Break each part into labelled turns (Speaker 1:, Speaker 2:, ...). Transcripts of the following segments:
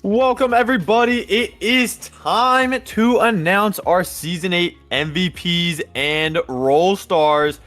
Speaker 1: Welcome, everybody. It is time to announce our Season 8 MVPs and Role Stars.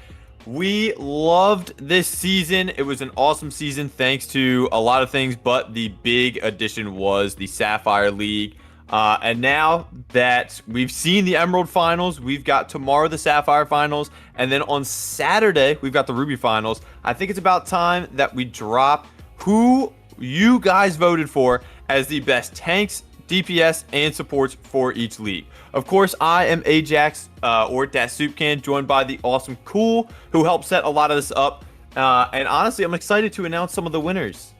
Speaker 1: We loved this season. It was an awesome season thanks to a lot of things, but the big addition was the Sapphire League. And now that we've seen the Emerald Finals, we've got tomorrow the Sapphire Finals, and then on Saturday, we've got the Ruby Finals. I think it's about time that we drop who you guys voted for as the best tanks, DPS, and supports for each league. Of course, I am Ajax, or Dat Soup Can, joined by the awesome Cool, who helped set a lot of this up. And honestly, I'm excited to announce some of the winners.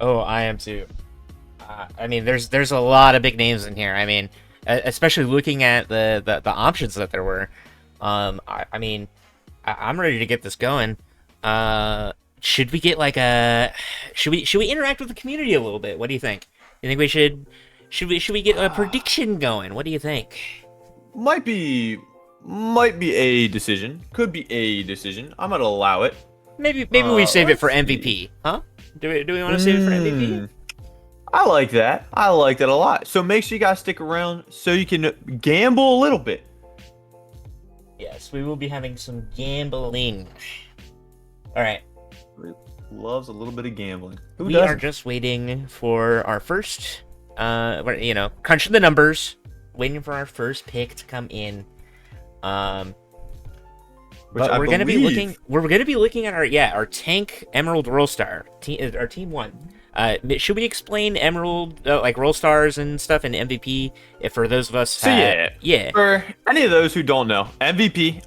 Speaker 2: Oh, I am too. There's a lot of big names in here. Especially looking at the options that there were. I'm ready to get this going. Should we get like a should we interact with the community a little bit? What do you think? You think we should we get a prediction going? What do you think?
Speaker 1: Might be a decision. Could be a decision. I'm gonna allow it.
Speaker 2: Maybe we save it for
Speaker 1: let's
Speaker 2: MVP,
Speaker 1: see.
Speaker 2: huh? Do we want to save it for MVP?
Speaker 1: I like that. I like that a lot. So make sure you guys stick around so you can gamble a little bit.
Speaker 2: Yes, we will be having some gambling. All right.
Speaker 1: Loves a little bit of gambling. Who
Speaker 2: We
Speaker 1: doesn't?
Speaker 2: are just waiting for our first, crunching the numbers, waiting for our first pick to come in. But
Speaker 1: I
Speaker 2: we're gonna be
Speaker 1: believe-
Speaker 2: looking at our tank Emerald Roll Star, our team one. Should we explain Emerald like Roll Stars and stuff and MVP if for those of us?
Speaker 1: So yeah. For any of those who don't know, MVP,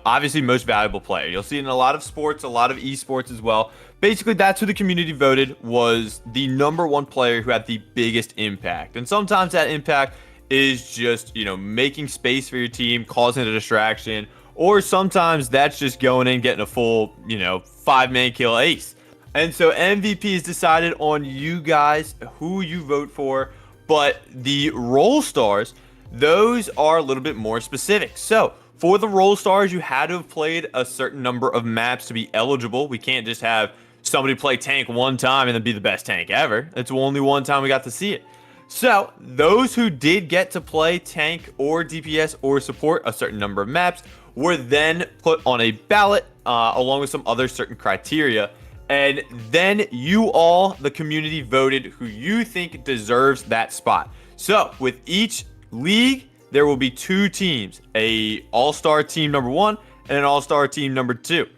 Speaker 1: obviously most valuable player. You'll see it in a lot of sports, a lot of esports as well. Basically, that's who the community voted was the number one player who had the biggest impact. And sometimes that impact is just, making space for your team, causing a distraction, or sometimes that's just going in, getting a full, 5-man kill ace. And so MVP is decided on you guys, who you vote for, but the role stars, those are a little bit more specific. So for the role stars, you had to have played a certain number of maps to be eligible. We can't just have somebody play tank one time and then be the best tank ever. It's only one time we got to see it. So those who did get to play tank or DPS or support a certain number of maps were then put on a ballot along with some other certain criteria. And then you all, the community, voted who you think deserves that spot. So with each league, there will be two teams, a all-star team number one and an all-star team number two.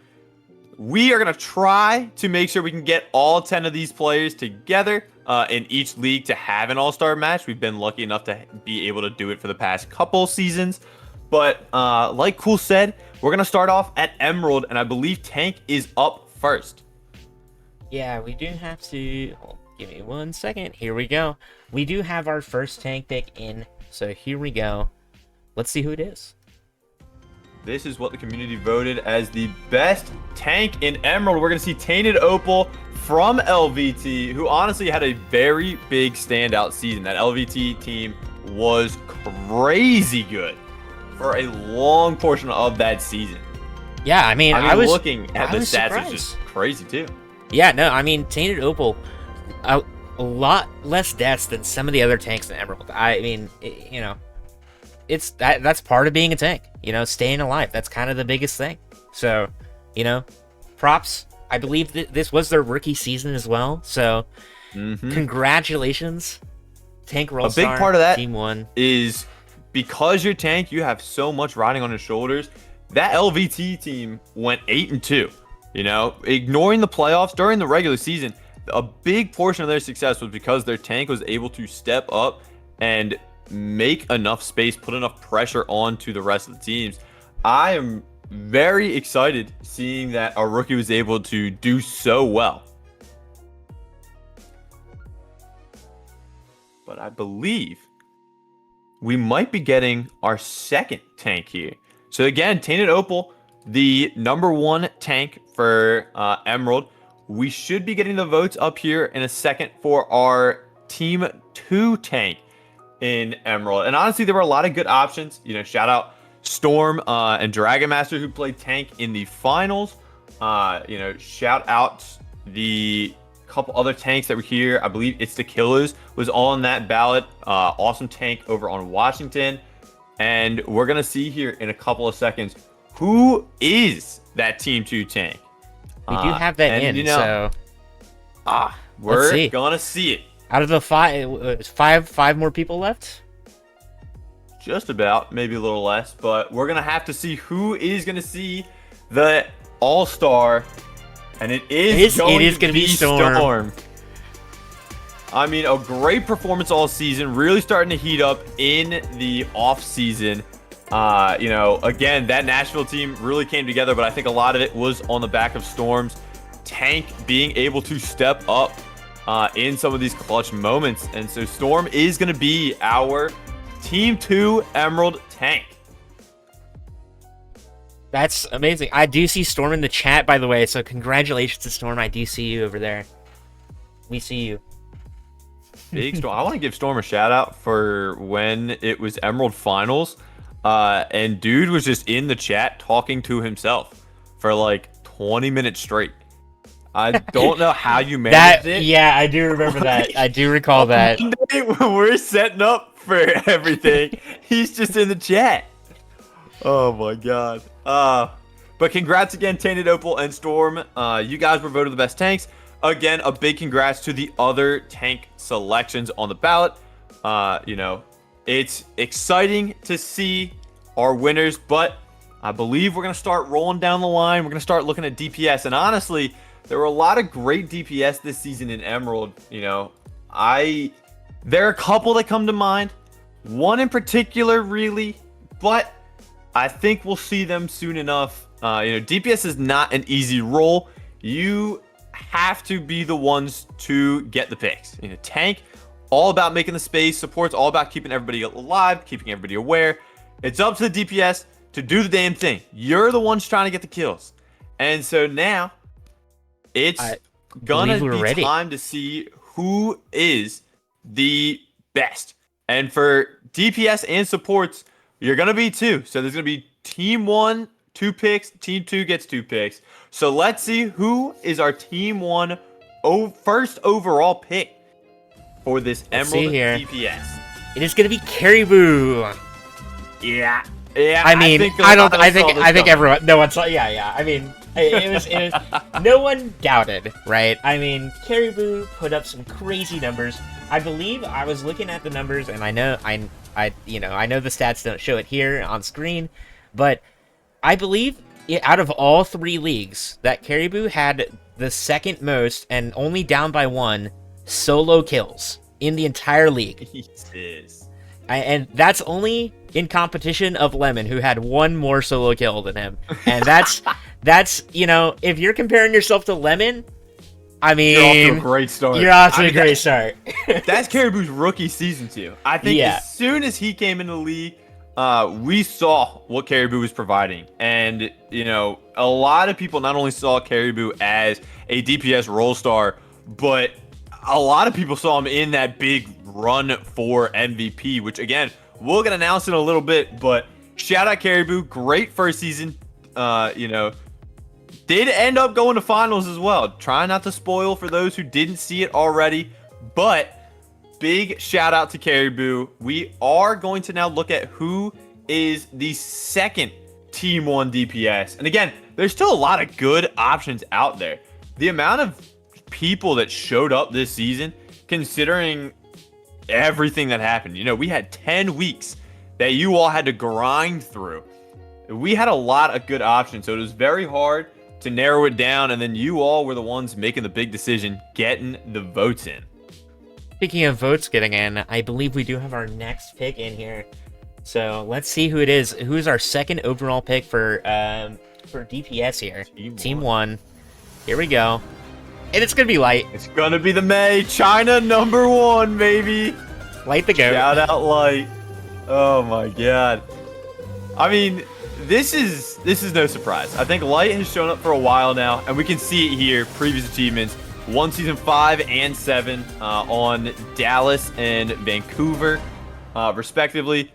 Speaker 1: We are going to try to make sure we can get all 10 of these players together in each league to have an all-star match. We've been lucky enough to be able to do it for the past couple seasons. But like Cool said, we're going to start off at Emerald, and I believe Tank is up first.
Speaker 2: Yeah, we do have to. Hold, give me 1 second. Here we go. We do have our first tank pick in. So here we go. Let's see who it is.
Speaker 1: This is what the community voted as the best tank in Emerald. We're going to see Tainted Opal from LVT, who honestly had a very big standout season. That LVT team was crazy good for a long portion of that season.
Speaker 2: Yeah, I was
Speaker 1: looking at the stats,
Speaker 2: surprised.
Speaker 1: it's just crazy too.
Speaker 2: Yeah, no, Tainted Opal, a lot less deaths than some of the other tanks in Emerald. It's that's part of being a tank, staying alive. That's kind of the biggest thing. So, props. I believe that this was their rookie season as well. So, Congratulations, Tank Roll Star.
Speaker 1: A big part of that
Speaker 2: Team 1
Speaker 1: is because you're tank, you have so much riding on your shoulders. That LVT team went 8-2. Ignoring the playoffs during the regular season, a big portion of their success was because their tank was able to step up and make enough space, put enough pressure onto the rest of the teams. I am very excited seeing that a rookie was able to do so well. But I believe we might be getting our second tank here. So again, Tainted Opal, the number one tank for Emerald. We should be getting the votes up here in a second for our Team 2 tank in Emerald. And honestly, there were a lot of good options. Shout out Storm and Dragon Master who played tank in the finals. Shout out the A couple other tanks that were here. I believe it's the Killers was on that ballot. Awesome tank over on Washington. And we're going to see here in a couple of seconds who is that Team 2 tank.
Speaker 2: We do have that
Speaker 1: and,
Speaker 2: in, so...
Speaker 1: we're going to see it.
Speaker 2: Out of the five more people left?
Speaker 1: Just about, maybe a little less. But we're going to have to see who is going to see the All-Star. And it is going to be Storm. I mean, a great performance all season. Really starting to heat up in the off season. You know, again, that Nashville team really came together, but I think a lot of it was on the back of Storm's tank being able to step up in some of these clutch moments. And so Storm is going to be our Team 2 Emerald tank.
Speaker 2: That's amazing. I do see Storm in the chat, by the way, so congratulations to Storm. I do see you over there. We see you.
Speaker 1: Big Storm. I want to give Storm a shout out for when it was Emerald Finals. And dude was just in the chat talking to himself for like 20 minutes straight. I don't know how you managed it.
Speaker 2: Yeah, I do remember that. I do recall that.
Speaker 1: When we're setting up for everything, he's just in the chat. Oh my god. But congrats again, Tainted Opal and Storm. You guys were voted the best tanks. Again, a big congrats to the other tank selections on the ballot. You know, it's exciting to see our winners, but I believe we're going to start rolling down the line. We're going to start looking at DPS. And honestly, there were a lot of great DPS this season in Emerald. You know, there are a couple that come to mind. One in particular, really, but I think we'll see them soon enough. You know, DPS is not an easy role. You have to be the ones to get the picks. You know, tank, all about making the space. Support's all about keeping everybody alive, keeping everybody aware. It's up to the DPS to do the damn thing. You're the ones trying to get the kills. And so now, it's gonna be
Speaker 2: ready.
Speaker 1: time to see who is the best. And for DPS and supports, you're gonna be two. So there's gonna be Team 1, 2 picks. Team 2 gets 2 picks. So let's see who is our Team 1 first overall pick for this Emerald DPS.
Speaker 2: It is gonna be Caribou.
Speaker 1: Yeah.
Speaker 2: I mean, I think everyone, no one saw. Yeah. I mean, it was no one doubted, right? I mean, Caribou put up some crazy numbers. I believe I was looking at the numbers, and I know the stats don't show it here on screen, but I believe out of all 3 leagues that Caribou had the second most and only down by 1 solo kills in the entire league.
Speaker 1: Jesus.
Speaker 2: And that's only in competition of Lemon, who had 1 more solo kill than him. And that's you know, if you're comparing yourself to Lemon, I mean,
Speaker 1: you're off to a great start.
Speaker 2: You're off to a great start.
Speaker 1: That's Caribou's rookie season too. I think as soon as he came into the league, we saw what Caribou was providing. And, you know, a lot of people not only saw Caribou as a DPS role star, but a lot of people saw him in that big run for MVP, which, again, we'll get announced in a little bit. But shout out Caribou. Great first season. You know, did end up going to finals as well. Try not to spoil for those who didn't see it already. But big shout out to Caribou. We are going to now look at who is the second Team 1 DPS. And again, there's still a lot of good options out there. The amount of people that showed up this season, considering everything that happened. You know, we had 10 weeks that you all had to grind through. We had a lot of good options, so it was very hard to narrow it down, and then you all were the ones making the big decision, getting the votes in.
Speaker 2: Speaking of votes getting in, I believe we do have our next pick in here. So let's see who it is. Who's our second overall pick for DPS here? Team 1. Here we go. And it's gonna be Light.
Speaker 1: It's gonna be the May. China #1, baby.
Speaker 2: Light the goat.
Speaker 1: Shout out Light. Oh my god. I mean, this is no surprise. I think Light has shown up for a while now, and we can see it here. Previous achievements: 1 season 5 and 7 on Dallas and Vancouver, respectively.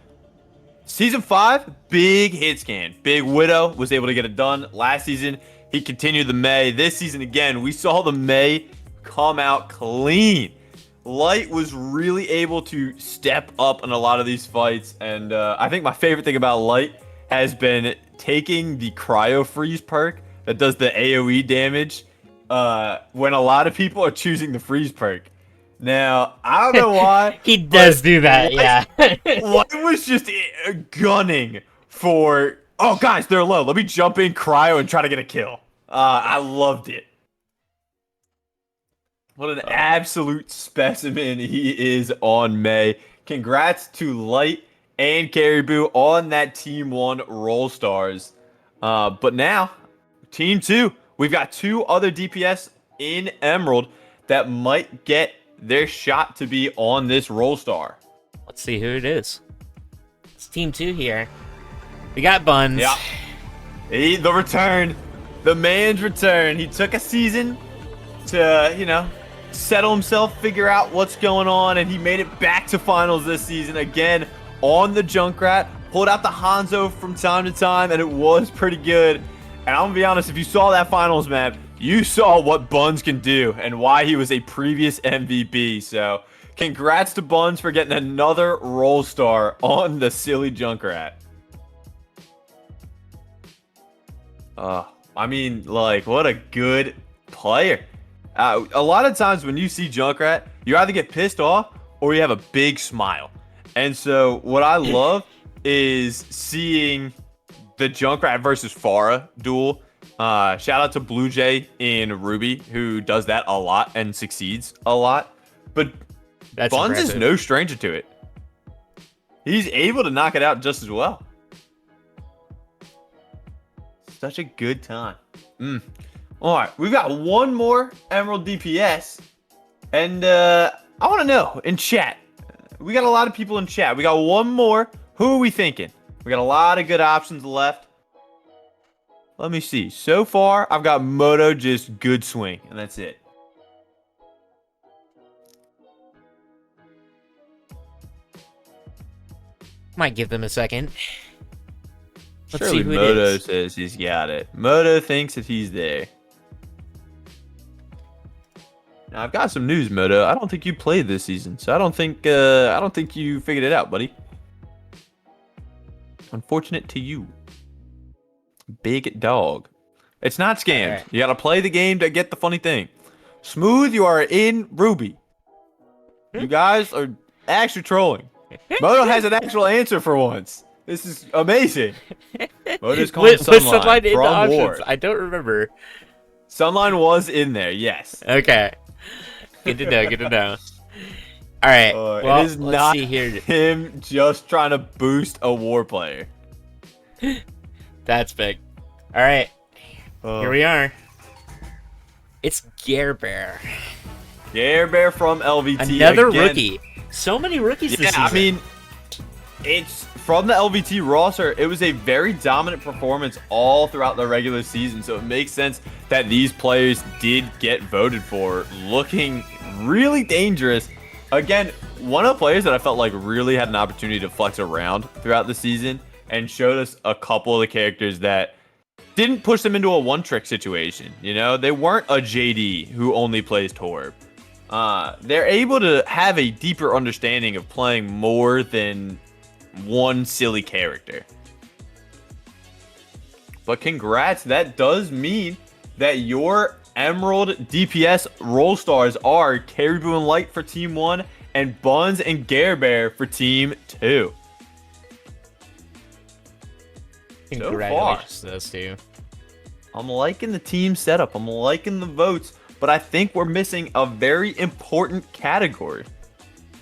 Speaker 1: Season 5, big hit scan. Big Widow was able to get it done last season. He continued the May. This season, again, we saw the May come out clean. Light was really able to step up in a lot of these fights, and I think my favorite thing about Light has been taking the cryo freeze perk that does the AoE damage when a lot of people are choosing the freeze perk. Now, I don't know why.
Speaker 2: He does do that,
Speaker 1: Light,
Speaker 2: yeah.
Speaker 1: Light was just gunning for, oh, guys, they're low. Let me jump in cryo and try to get a kill. I loved it. What an absolute specimen he is on May. Congrats to Light and Caribou on that Team 1 Roll Stars. But now, Team 2, we've got 2 other DPS in Emerald that might get their shot to be on this Roll Star.
Speaker 2: Let's see who it is. It's Team 2 here. We got Buns.
Speaker 1: Yeah. The return. The man's return. He took a season to, settle himself, figure out what's going on, and he made it back to finals this season again on the Junkrat. Pulled out the Hanzo from time to time, and it was pretty good. And I'm gonna be honest, if you saw that finals map, you saw what Buns can do and why he was a previous MVP. So congrats to Buns for getting another Roll Star on the silly Junkrat. What a good player. A lot of times when you see Junkrat, you either get pissed off or you have a big smile. And so what I love is seeing the Junkrat versus Pharah duel. Shout out to Blue Jay in Ruby, who does that a lot and succeeds a lot. But
Speaker 2: That's
Speaker 1: Buns
Speaker 2: impressive.
Speaker 1: is no stranger to it. He's able to knock it out just as well. Such a good time. All right, we've got one more Emerald DPS, and I want to know in chat. We got a lot of people in chat. We got one more. Who are we thinking? We got a lot of good options left. Let me see. So far, I've got Moto just good swing, and that's it.
Speaker 2: Might give them a second. Let's
Speaker 1: Surely
Speaker 2: see who
Speaker 1: Moto
Speaker 2: it is.
Speaker 1: says he's got it. Moto thinks that he's there. Now I've got some news, Moto. I don't think you played this season, so I don't think you figured it out, buddy. Unfortunate to you, big dog. It's not scammed.
Speaker 2: Right.
Speaker 1: You gotta play the game to get the funny thing. Smooth, you are in Ruby. You guys are actually trolling. Moto has an actual answer for once. This is amazing. Moto's calling
Speaker 2: Was Sunline in the
Speaker 1: from
Speaker 2: options?
Speaker 1: Ward.
Speaker 2: I don't remember.
Speaker 1: Sunline was in there, yes.
Speaker 2: Okay. Good to know. Good to know. All right. Well,
Speaker 1: it is
Speaker 2: let's
Speaker 1: not
Speaker 2: see here.
Speaker 1: him just trying to boost a war player.
Speaker 2: That's big. All right. Here we are. It's Gerber.
Speaker 1: Bear from LVT.
Speaker 2: Another
Speaker 1: again.
Speaker 2: rookie. So many rookies this
Speaker 1: Yeah,
Speaker 2: season.
Speaker 1: I mean, it's from the LVT roster. It was a very dominant performance all throughout the regular season, so it makes sense that these players did get voted for, looking really dangerous. Again, one of the players that I felt like really had an opportunity to flex around throughout the season and showed us a couple of the characters that didn't push them into a one-trick situation. They weren't a JD who only plays Torb. They're able to have a deeper understanding of playing more than one silly character. But congrats, that does mean that your Emerald DPS Roll Stars are Caribou and Light for Team 1 and Buns and Gerber for Team 2.
Speaker 2: Congratulations to those two.
Speaker 1: I'm liking the team setup. I'm liking the votes, but I think we're missing a very important category.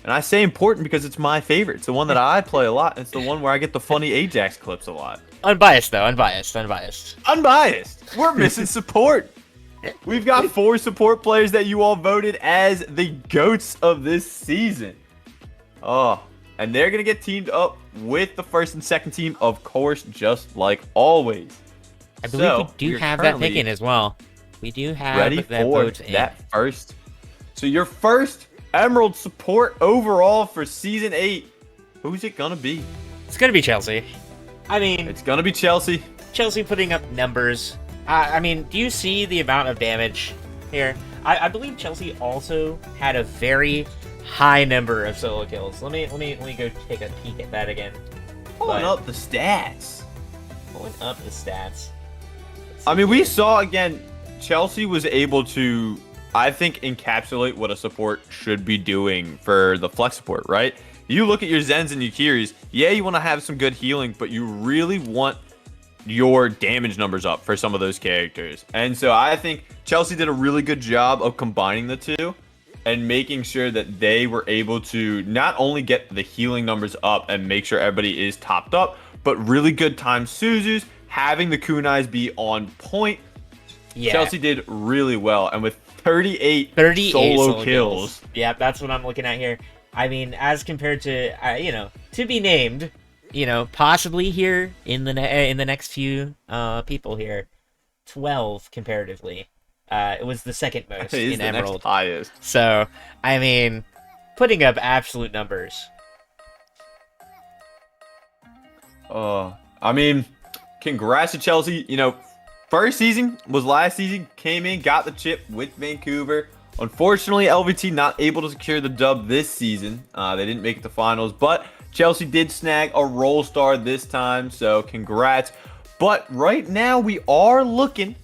Speaker 1: And I say important because it's my favorite. It's the one that I play a lot. And it's the one where I get the funny Ajax clips a lot.
Speaker 2: Unbiased, though. Unbiased.
Speaker 1: Unbiased. We're missing support. We've got 4 support players that you all voted as the GOATs of this season. Oh, and they're going to get teamed up with the first and second team, of course, just like always.
Speaker 2: I believe we do
Speaker 1: we're
Speaker 2: have that
Speaker 1: currently
Speaker 2: pick in as well. We do have
Speaker 1: ready
Speaker 2: that
Speaker 1: for
Speaker 2: vote in.
Speaker 1: that first. So your first Emerald support overall for Season 8. Who's it going to be?
Speaker 2: It's going to be Chelsea. I mean,
Speaker 1: It's going to be Chelsea.
Speaker 2: Chelsea putting up numbers. I mean, do you see the amount of damage here? I believe Chelsea also had a very high number of solo kills. Let me go take a peek at that again.
Speaker 1: Pulling up the stats.
Speaker 2: Pulling up the stats.
Speaker 1: I mean, we saw again, Chelsea was able to, I think, encapsulate what a support should be doing for the flex support, right? You look at your Zens and your Kiris, yeah, you want to have some good healing, but you really want your damage numbers up for some of those characters. And so I think Chelsea did a really good job of combining the two and making sure that they were able to not only get the healing numbers up and make sure everybody is topped up, but really good time Suzus, having the kunais be on point.
Speaker 2: Yeah.
Speaker 1: Chelsea did really well, and with 38 solo kills.
Speaker 2: Yeah, that's what I'm looking at here. I mean, as compared to, to be named, possibly here in the next few people here, 12 comparatively. It was the second most in Emerald.
Speaker 1: Next highest.
Speaker 2: So, I mean, putting up absolute numbers.
Speaker 1: I mean, congrats to Chelsea. First season was last season. Came in, got the chip with Vancouver. Unfortunately, LVT not able to secure the dub this season. They didn't make it to finals, but Chelsea did snag a Roll Star this time, so congrats. But right now, we are looking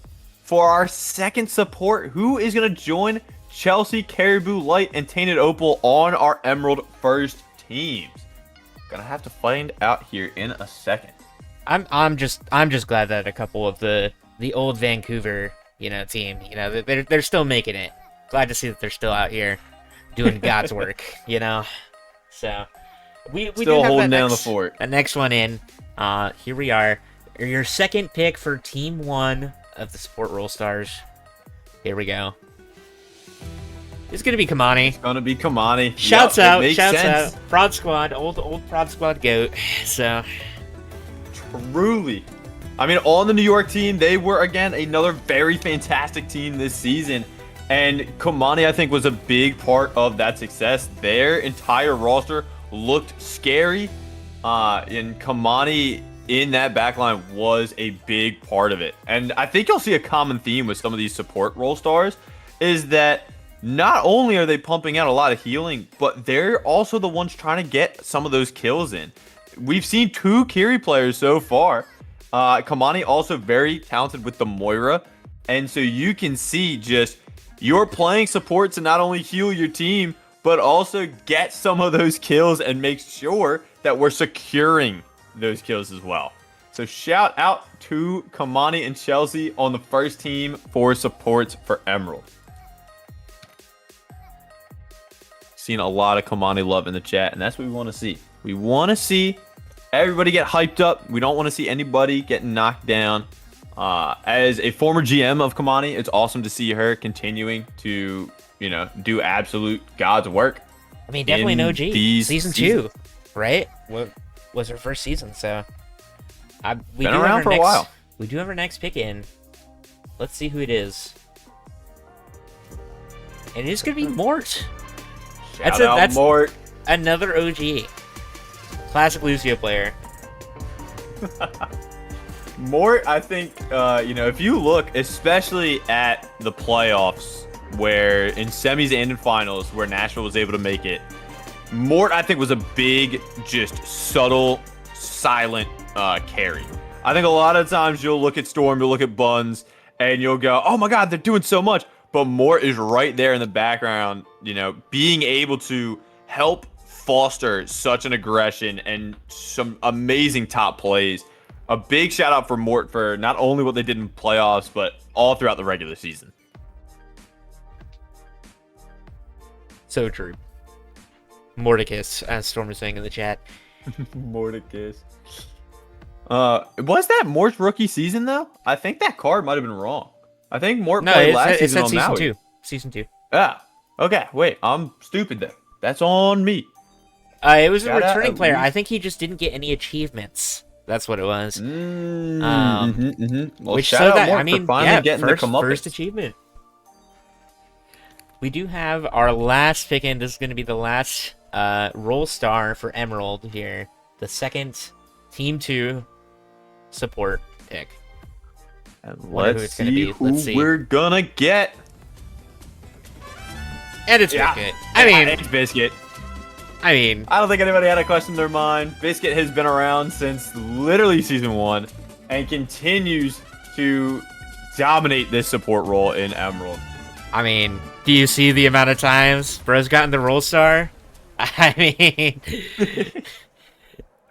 Speaker 1: for our second support. Who is going to join Chelsea, Caribou Light, and Tainted Opal on our Emerald first teams? Gonna have to find out here in a second.
Speaker 2: I'm just glad that a couple of the old Vancouver team they're still making it. Glad to see that they're still out here doing God's work. So we
Speaker 1: still
Speaker 2: do have
Speaker 1: holding down the fort.
Speaker 2: The next one in. Here we are. Your second pick for Team 1 of the Support Roll Stars. Here we go. It's gonna be Kamani.
Speaker 1: It's gonna be Kamani.
Speaker 2: Shouts out. Prod Squad, old Prod Squad goat. So
Speaker 1: truly, I mean, on the New York team, they were again another very fantastic team this season, and Kamani I think was a big part of that success. Their entire roster looked scary, and Kamani in that backline was a big part of it. And I think you'll see a common theme with some of these support role stars is that not only are they pumping out a lot of healing, but they're also the ones trying to get some of those kills in. We've seen 2 Kiri players so far. Kamani also very talented with the Moira. And so you can see just you're playing support to not only heal your team, but also get some of those kills and make sure that we're securing those kills as well. So shout out to Kamani and Chelsea on the first team for supports for Emerald. Seen a lot of Kamani love in the chat, and that's what we want to see. We want to see everybody get hyped up. We don't want to see anybody getting knocked down. As a former GM of Kamani, it's awesome to see her continuing to, do absolute God's work.
Speaker 2: I mean, definitely an OG. Season 2, right? What was her first season? So we
Speaker 1: been around for a while.
Speaker 2: We do have our next pick in. Let's see who it is. And it is going to be Mort. That's
Speaker 1: Mort.
Speaker 2: Another OG. Classic Lucio player.
Speaker 1: Mort, I think, if you look, especially at the playoffs, where in semis and in finals, where Nashville was able to make it, Mort, I think, was a big, just subtle, silent carry. I think a lot of times you'll look at Storm, you'll look at Buns, and you'll go, oh my god, they're doing so much. But Mort is right there in the background, being able to help foster such an aggression and some amazing top plays. A big shout out for Mort for not only what they did in playoffs, but all throughout the regular season.
Speaker 2: So true. Mordicus, as Storm is saying in the chat.
Speaker 1: Mordicus. Was that Mort's rookie season, though? I think that card might have been wrong. I think Mort played last season on
Speaker 2: season
Speaker 1: Maui.
Speaker 2: 2. Season 2.
Speaker 1: Ah, okay. Wait, I'm stupid there. That's on me.
Speaker 2: It was a returning player. I think he just didn't get any achievements. That's what it was.
Speaker 1: Well,
Speaker 2: which
Speaker 1: shout
Speaker 2: so
Speaker 1: out
Speaker 2: that
Speaker 1: Mort
Speaker 2: I mean,
Speaker 1: for finally getting the comeuppance.
Speaker 2: First achievement. We do have our last pick in. This is going to be the last roll star for Emerald here. The second Team 2 support pick.
Speaker 1: And let's see who we're gonna get.
Speaker 2: And it's
Speaker 1: Yeah.
Speaker 2: Biscuit.
Speaker 1: It's Biscuit.
Speaker 2: I mean,
Speaker 1: I don't think anybody had a question in their mind. Biscuit has been around since literally season 1 and continues to dominate this support role in Emerald.
Speaker 2: do you see the amount of times bro's gotten the roll star? I mean,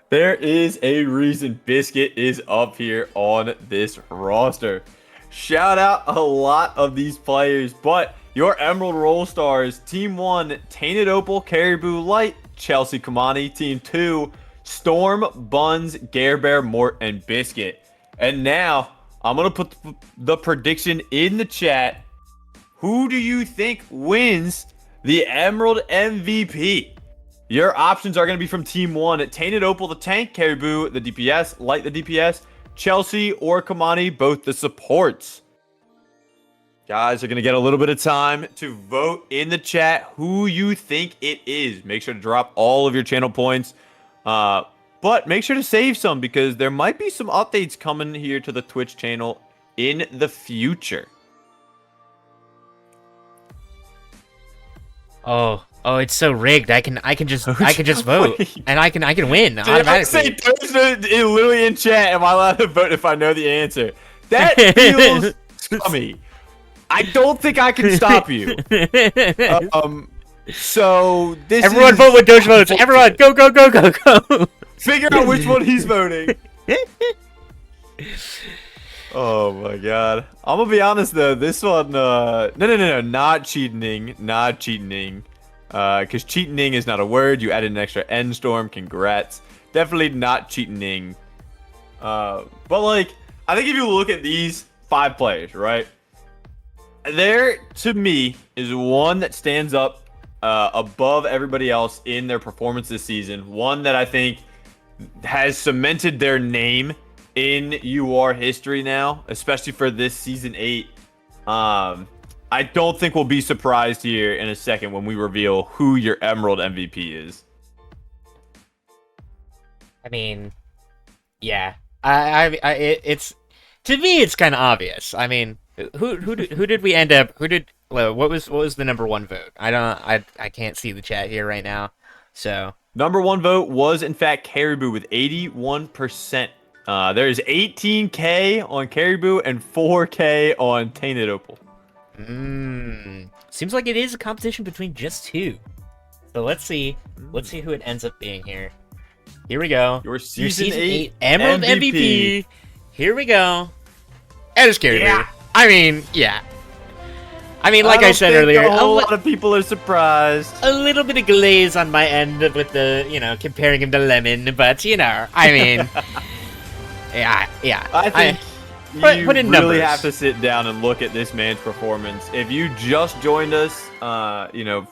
Speaker 1: There is a reason Biscuit is up here on this roster. Shout out a lot of these players, but your Emerald Roll Stars, Team 1, Tainted Opal, Caribou Light, Chelsea Kamani, Team 2, Storm, Buns, Gare Bear, Mort, and Biscuit. And now, I'm going to put the prediction in the chat. Who do you think wins the Emerald MVP? Your options are going to be from Team 1. Tainted Opal, the tank, Caribou, the DPS, Light, the DPS, Chelsea or Kamani, both the supports. Guys are going to get a little bit of time to vote in the chat who you think it is. Make sure to drop all of your channel points. But make sure to save some because there might be some updates coming here to the Twitch channel in the future.
Speaker 2: oh, it's so rigged. I can just vote and I can win automatically.
Speaker 1: It literally in chat. Am I allowed to vote if I know the answer? That feels scummy. I don't think I can stop you. So this
Speaker 2: Everyone vote with Doge votes. Everyone go go go go go.
Speaker 1: Figure out which one he's voting. Oh my god. I'm gonna be honest though. This one, no, not cheating, because cheating is not a word. You added an extra N storm. Congrats. Definitely not cheating. But like, I think if you look at these 5 players, right? There, to me, is one that stands up above everybody else in their performance this season. One that I think has cemented their name in UR history now, especially for this season 8. I don't think we'll be surprised here in a second when we reveal who your Emerald MVP is.
Speaker 2: I mean, yeah. It's to me, it's kind of obvious. I mean, who did we end up? What was the number 1 vote? I can't see the chat here right now. So
Speaker 1: number 1 vote was in fact Caribou with 81%. There's 18K on Caribou and 4K on Tainted Opal.
Speaker 2: Seems like it is a competition between just 2. So let's see who it ends up being here. Here we go.
Speaker 1: Your season 8
Speaker 2: Emerald MVP. Here we go. And it's Caribou.
Speaker 1: Yeah.
Speaker 2: I mean, yeah. I mean, like I said earlier,
Speaker 1: a whole lot of people are surprised.
Speaker 2: A little bit of glaze on my end with the, comparing him to Lemon, but, I mean, yeah.
Speaker 1: I think you
Speaker 2: put in
Speaker 1: really
Speaker 2: numbers.
Speaker 1: have to sit down and look at this man's performance. If you just joined us,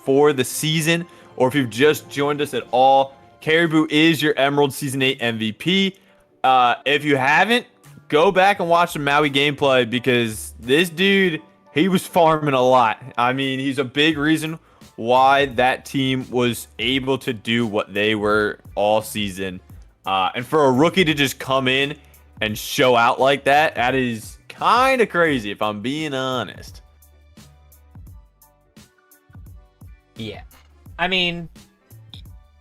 Speaker 1: for the season, or if you've just joined us at all, Caribou is your Emerald Season 8 MVP. If you haven't, go back and watch the Maui gameplay because this dude, he was farming a lot. I mean, he's a big reason why that team was able to do what they were all season. And for a rookie to just come in and show out like that, that is kind of crazy if I'm being honest.
Speaker 2: Yeah. I mean,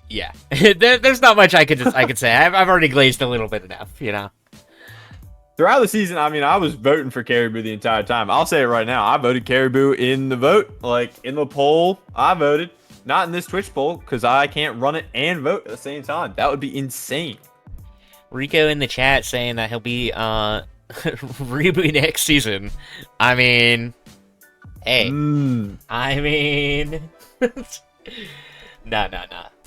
Speaker 2: yeah. There's not much I could say. I've already glazed a little bit enough,
Speaker 1: Throughout the season, I mean, I was voting for Caribou the entire time. I'll say it right now. I voted Caribou in the vote. Like, in the poll, I voted. Not in this Twitch poll, because I can't run it and vote at the same time. That would be insane.
Speaker 2: Rico in the chat saying that he'll be reboot next season. I mean, hey. I mean, no.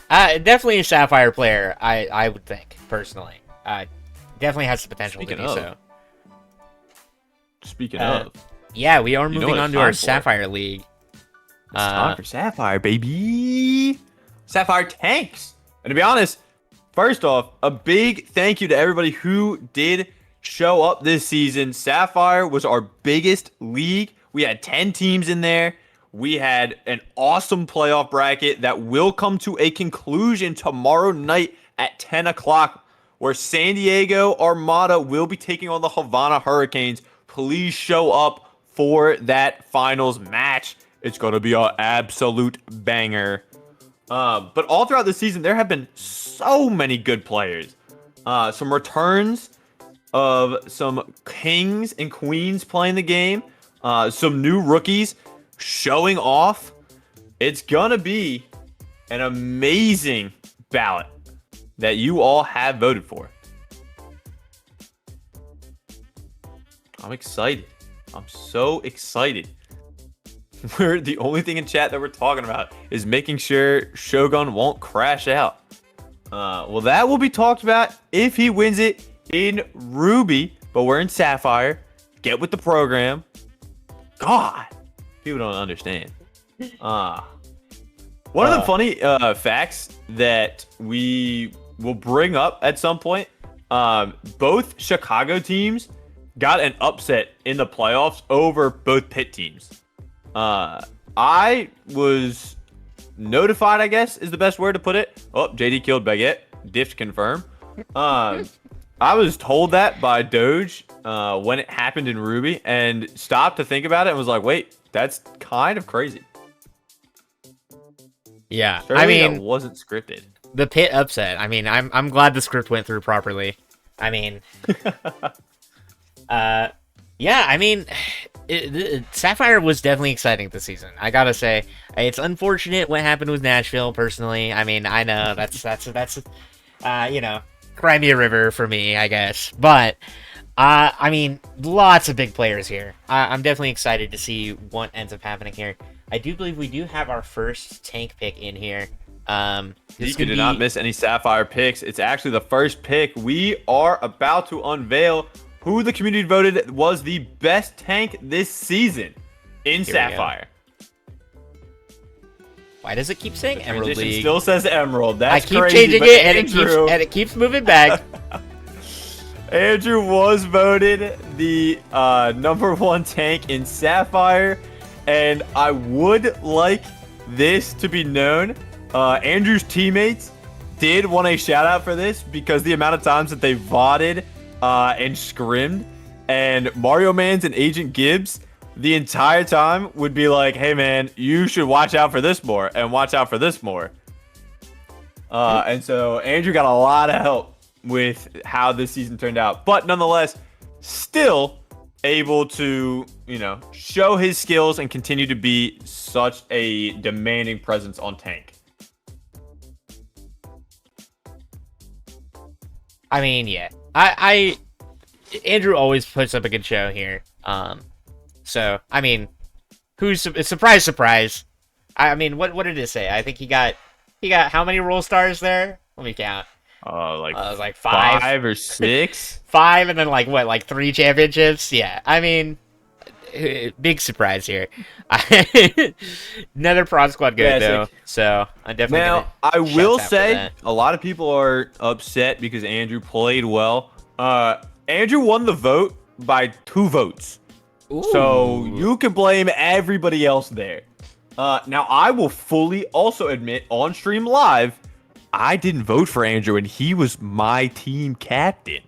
Speaker 2: Definitely a Sapphire player, I would think, personally. Definitely has the potential to do so.
Speaker 1: Speaking of.
Speaker 2: Yeah, we are moving
Speaker 1: what
Speaker 2: on
Speaker 1: it's
Speaker 2: to our
Speaker 1: time for.
Speaker 2: Sapphire League.
Speaker 1: It's time for Sapphire, baby. Sapphire tanks. And to be honest, first off, a big thank you to everybody who did show up this season. Sapphire was our biggest league. We had 10 teams in there. We had an awesome playoff bracket that will come to a conclusion tomorrow night at 10 o'clock, where San Diego Armada will be taking on the Havana Hurricanes. Please show up for that finals match. It's going to be an absolute banger. But all throughout the season, there have been so many good players. Some returns of some kings and queens playing the game. Some new rookies showing off. It's going to be an amazing ballot that you all have voted for. I'm excited. I'm so excited. We're the only thing in chat that we're talking about is making sure Shogun won't crash out. Well, that will be talked about if he wins it in Ruby, but we're in Sapphire. Get with the program. God, people don't understand. One of the funny facts that we will bring up at some point, both Chicago teams got an upset in the playoffs over both Pitt teams. I was notified, I guess, is the best word to put it. Oh, JD killed Baguette. Diff confirm. I was told that by Doge when it happened in Ruby and stopped to think about it and was like, wait, that's kind of crazy.
Speaker 2: Yeah,
Speaker 1: Surely
Speaker 2: I mean,
Speaker 1: that wasn't scripted.
Speaker 2: the Pitt upset. I mean, I'm glad the script went through properly. I mean, yeah, I mean, Sapphire was definitely exciting this season. I gotta say, it's unfortunate what happened with Nashville. Personally, I mean, I know that's you know, Crimea River for me, I guess. But I mean, lots of big players here. I'm definitely excited to see what ends up happening here. I do believe we do have our first tank pick in here.
Speaker 1: You did not miss any Sapphire picks. It's actually the first pick. We are about to unveil who the community voted was the best tank this season in Sapphire.
Speaker 2: Why does it keep saying Emerald
Speaker 1: Transition
Speaker 2: League?
Speaker 1: Still says Emerald. That's
Speaker 2: I keep
Speaker 1: crazy,
Speaker 2: changing
Speaker 1: but
Speaker 2: it,
Speaker 1: Andrew,
Speaker 2: and it keeps moving back.
Speaker 1: Andrew was voted the number one tank in Sapphire, and I would like this to be known. Andrew's teammates did want a shout out for this because the amount of times that they voted and scrimmed, and Mario Mans and Agent Gibbs the entire time would be like, hey man, you should watch out for this more and watch out for this more. And so Andrew got a lot of help with how this season turned out, but nonetheless, still able to, you know, show his skills and continue to be such a demanding presence on tank.
Speaker 2: I mean, yeah. I Andrew always puts up a good show here. So I mean, surprise? I mean, what did it say? I think he got how many roll stars there? Let me count.
Speaker 1: Like
Speaker 2: five.
Speaker 1: 5 or 6.
Speaker 2: 5, and then like 3 championships. Yeah, I mean, big surprise here. Another Prod Squad good though. So I'm definitely.
Speaker 1: Now I will say a lot of people are upset because Andrew played well. Andrew won the vote by 2 votes.
Speaker 2: Ooh.
Speaker 1: So you can blame everybody else there. Now I will fully also admit on stream live, I didn't vote for Andrew and he was my team captain.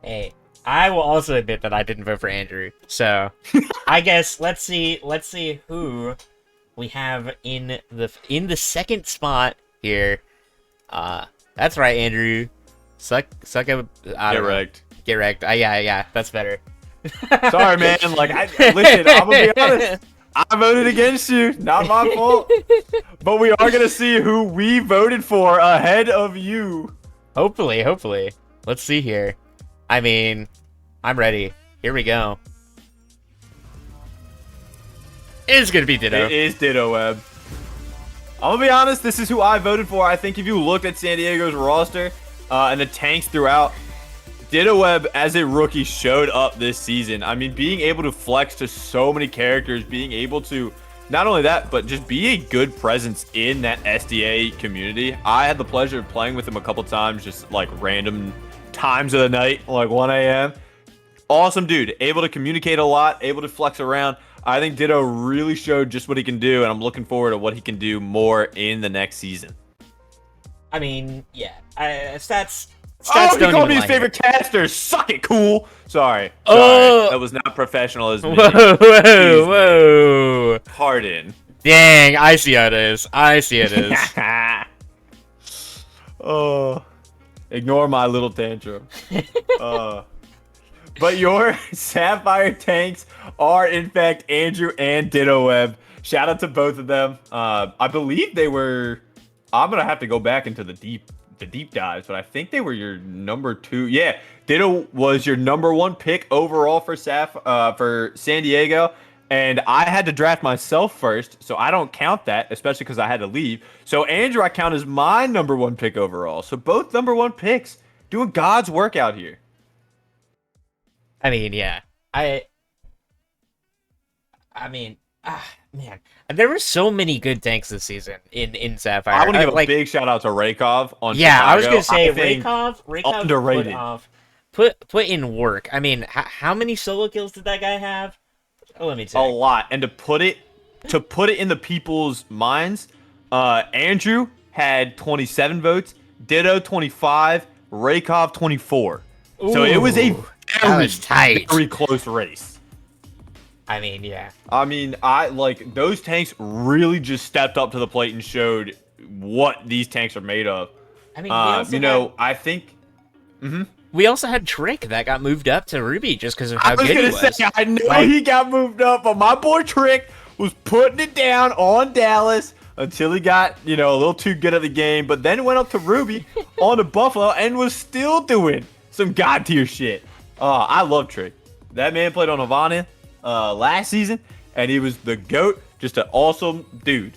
Speaker 2: Hey, I will also admit that I didn't vote for Andrew. So I guess let's see who we have in the second spot here. That's right, Andrew. Suck a
Speaker 1: Get wrecked.
Speaker 2: Get wrecked. Yeah, that's better.
Speaker 1: Sorry, man. Like, listen, I'm gonna be honest. I voted against you. Not my fault. But we are gonna see who we voted for ahead of you.
Speaker 2: Hopefully. Let's see here. I mean, I'm ready. Here we go. It's gonna be Ditto.
Speaker 1: It is Ditto Web. I'm gonna be honest. This is who I voted for. I think if you looked at San Diego's roster and the tanks throughout, Ditto Web as a rookie showed up this season. I mean, being able to flex to so many characters, being able to not only that, but just be a good presence in that SDA community. I had the pleasure of playing with him a couple times, just like random times of the night, like 1 a.m. Awesome dude, able to communicate a lot, able to flex around. I think Ditto really showed just what he can do, and I'm looking forward to what he can do more in the next season.
Speaker 2: I mean, yeah, stats.
Speaker 1: Oh, he called me his favorite caster. Suck it, cool. Sorry. That was not professional as me.
Speaker 2: Whoa.
Speaker 1: Pardon.
Speaker 2: Dang, I see how it is. I see it is.
Speaker 1: Oh, ignore my little tantrum. But your Sapphire tanks are, in fact, Andrew and Ditto Web. Shout out to both of them. I believe they were. I'm gonna have to go back into the deep dives, but I think they were your number 2. Yeah, Ditto was your number 1 pick overall for for San Diego, and I had to draft myself first, so I don't count that, especially because I had to leave. So Andrew, I count as my number 1 pick overall. So both number 1 picks doing God's work out here.
Speaker 2: I mean, yeah. I mean, man, there were so many good tanks this season in Sapphire.
Speaker 1: I want to give a big shout out to Rakov on
Speaker 2: yeah,
Speaker 1: Chicago.
Speaker 2: I was gonna say Rakov
Speaker 1: underrated.
Speaker 2: Put in work. I mean, how many solo kills did that guy have? Oh, let me tell
Speaker 1: you. A lot. And to put it in the people's minds, Andrew had 27 votes, Ditto 25, Rakov 24.
Speaker 2: Ooh,
Speaker 1: so it was a very close race.
Speaker 2: I mean, yeah.
Speaker 1: I mean, those tanks really just stepped up to the plate and showed what these tanks are made of.
Speaker 2: I mean,
Speaker 1: I think.
Speaker 2: We also had Trick that got moved up to Ruby just because of how good he was.
Speaker 1: I know he got moved up, but my boy Trick was putting it down on Dallas until he got, a little too good at the game, but then went up to Ruby on to Buffalo and was still doing some god tier shit. I love Trick. That man played on Havana last season, and he was the GOAT. Just an awesome dude.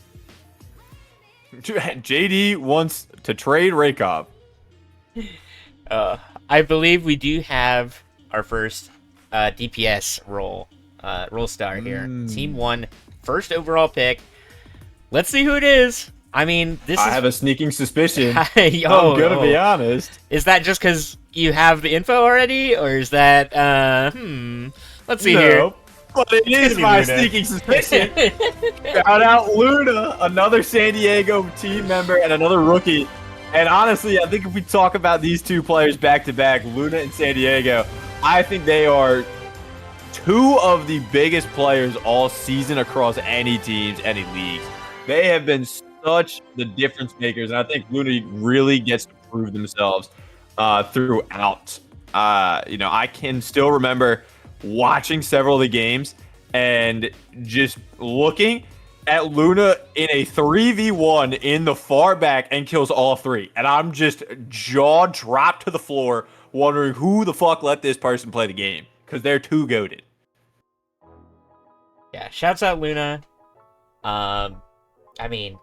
Speaker 1: JD wants to trade Rakov.
Speaker 2: I believe we do have our first DPS role star here. Team 1, first overall pick. Let's see who it is. I mean,
Speaker 1: I have a sneaking suspicion. I'm gonna be honest.
Speaker 2: Is that just because you have the info already, or is that let's see here.
Speaker 1: But it is my sneaking suspicion. Shout out Luna, another San Diego team member and another rookie. And honestly, I think if we talk about these two players back to back, Luna and San Diego, I think they are 2 of the biggest players all season across any teams, any leagues. They have been such the difference makers, and I think Luna really gets to prove themselves throughout. I can still remember watching several of the games and just looking at Luna in a 3v1 in the far back and kills all 3. And I'm just jaw dropped to the floor wondering who the fuck let this person play the game, because they're too goated.
Speaker 2: Yeah, shouts out Luna. I mean,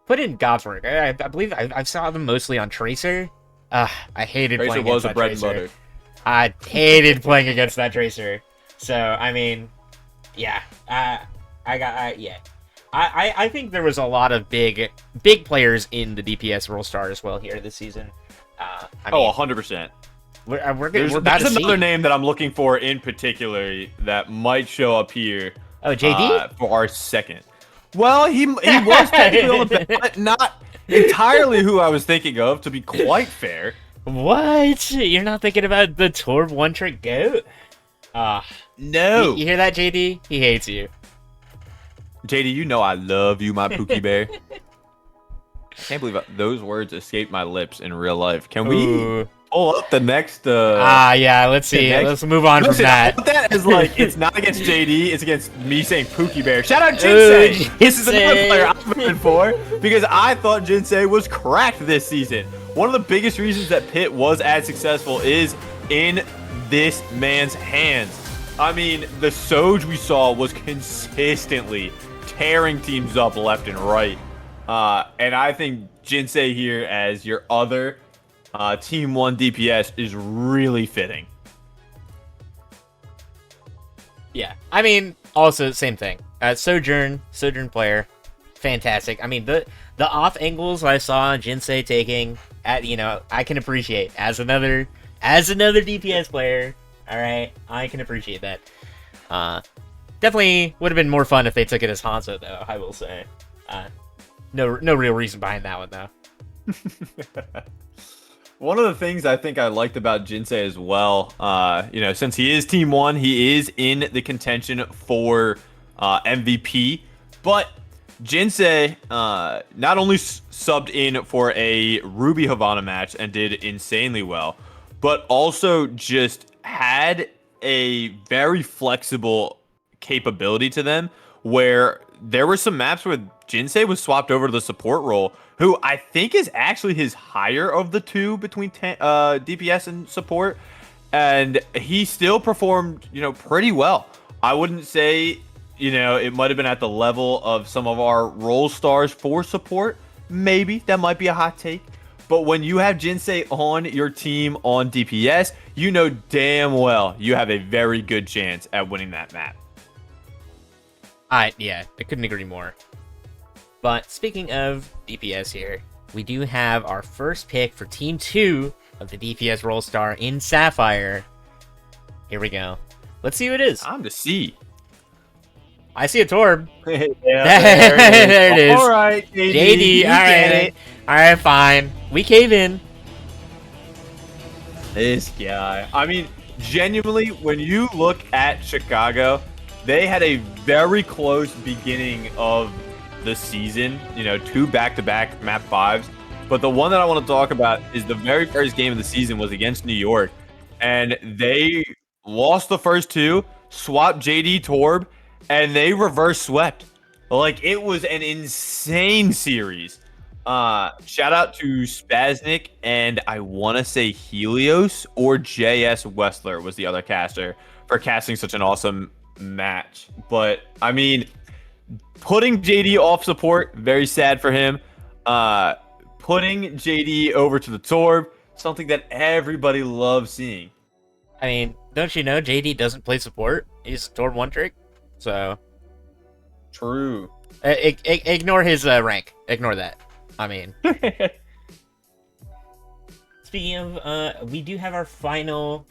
Speaker 2: put in God's work. I believe I saw them mostly on Tracer. I hated
Speaker 1: Tracer
Speaker 2: playing
Speaker 1: was
Speaker 2: against
Speaker 1: a
Speaker 2: that
Speaker 1: bread
Speaker 2: Tracer.
Speaker 1: and butter.
Speaker 2: I hated playing against that Tracer. So, I mean, yeah. I think there was a lot of big players in the DPS role star as well here this season.
Speaker 1: 100%.
Speaker 2: There's
Speaker 1: another name that I'm looking for in particular that might show up here.
Speaker 2: Oh, JD?
Speaker 1: For our second. Well, he was technically on the ballot, not entirely who I was thinking of, to be quite fair.
Speaker 2: What? You're not thinking about the Torb one-trick goat?
Speaker 1: No.
Speaker 2: You hear that, JD? He hates you.
Speaker 1: JD, you know I love you, my Pookie Bear. I can't believe those words escaped my lips in real life. Can we pull up the next?
Speaker 2: Yeah. Let's see. Let's move on from that.
Speaker 1: That is like it's not against JD. It's against me saying Pookie Bear. Shout out Jinsei. This is another player I'm voting for because I thought Jinsei was cracked this season. One of the biggest reasons that Pitt was as successful is in this man's hands. I mean, the Soj we saw was consistently tearing teams up left and right. And I think Jinsei here as your other Team 1 DPS is really fitting.
Speaker 2: Yeah, I mean, also same thing. Sojourn player, fantastic. I mean, the off angles I saw Jinsei taking, I can appreciate as another DPS player. All right, I can appreciate that. Definitely would have been more fun if they took it as Hanzo, though. I will say. No real reason behind that one, though.
Speaker 1: One of the things I think I liked about Jinsei as well, since he is Team 1, he is in the contention for MVP. But Jinsei not only subbed in for a Ruby Havana match and did insanely well, but also just had a very flexible capability to them where there were some maps where Jinsei was swapped over to the support role, who I think is actually his higher of the two between DPS and support, and he still performed, pretty well. I wouldn't say, it might have been at the level of some of our role stars for support. Maybe that might be a hot take. But when you have Jinsei on your team on DPS, you know damn well you have a very good chance at winning that map.
Speaker 2: Yeah, I couldn't agree more. But speaking of DPS here, we do have our first pick for Team 2 of the DPS Role Star in Sapphire. Here we go. Let's see who it is.
Speaker 1: Time to see.
Speaker 2: I see a Torb.
Speaker 1: Yeah,
Speaker 2: there it is.
Speaker 1: All right,
Speaker 2: JD, all right, fine. We cave in.
Speaker 1: This guy. I mean, genuinely, when you look at Chicago, they had a very close beginning of the season. 2 back-to-back map 5s. But the one that I want to talk about is the very first game of the season was against New York. And they lost the first 2, swapped JD Torb, and they reverse swept. Like, it was an insane series. Shout out to Spaznik, and I want to say Helios or JS Wessler was the other caster for casting such an awesome match. But, I mean, putting JD off support, very sad for him. Putting JD over to the Torb, something that everybody loves seeing.
Speaker 2: I mean, don't you know JD doesn't play support? He's Torb one trick. So,
Speaker 1: true.
Speaker 2: Ignore his rank. Ignore that. I mean, speaking of, we do have our final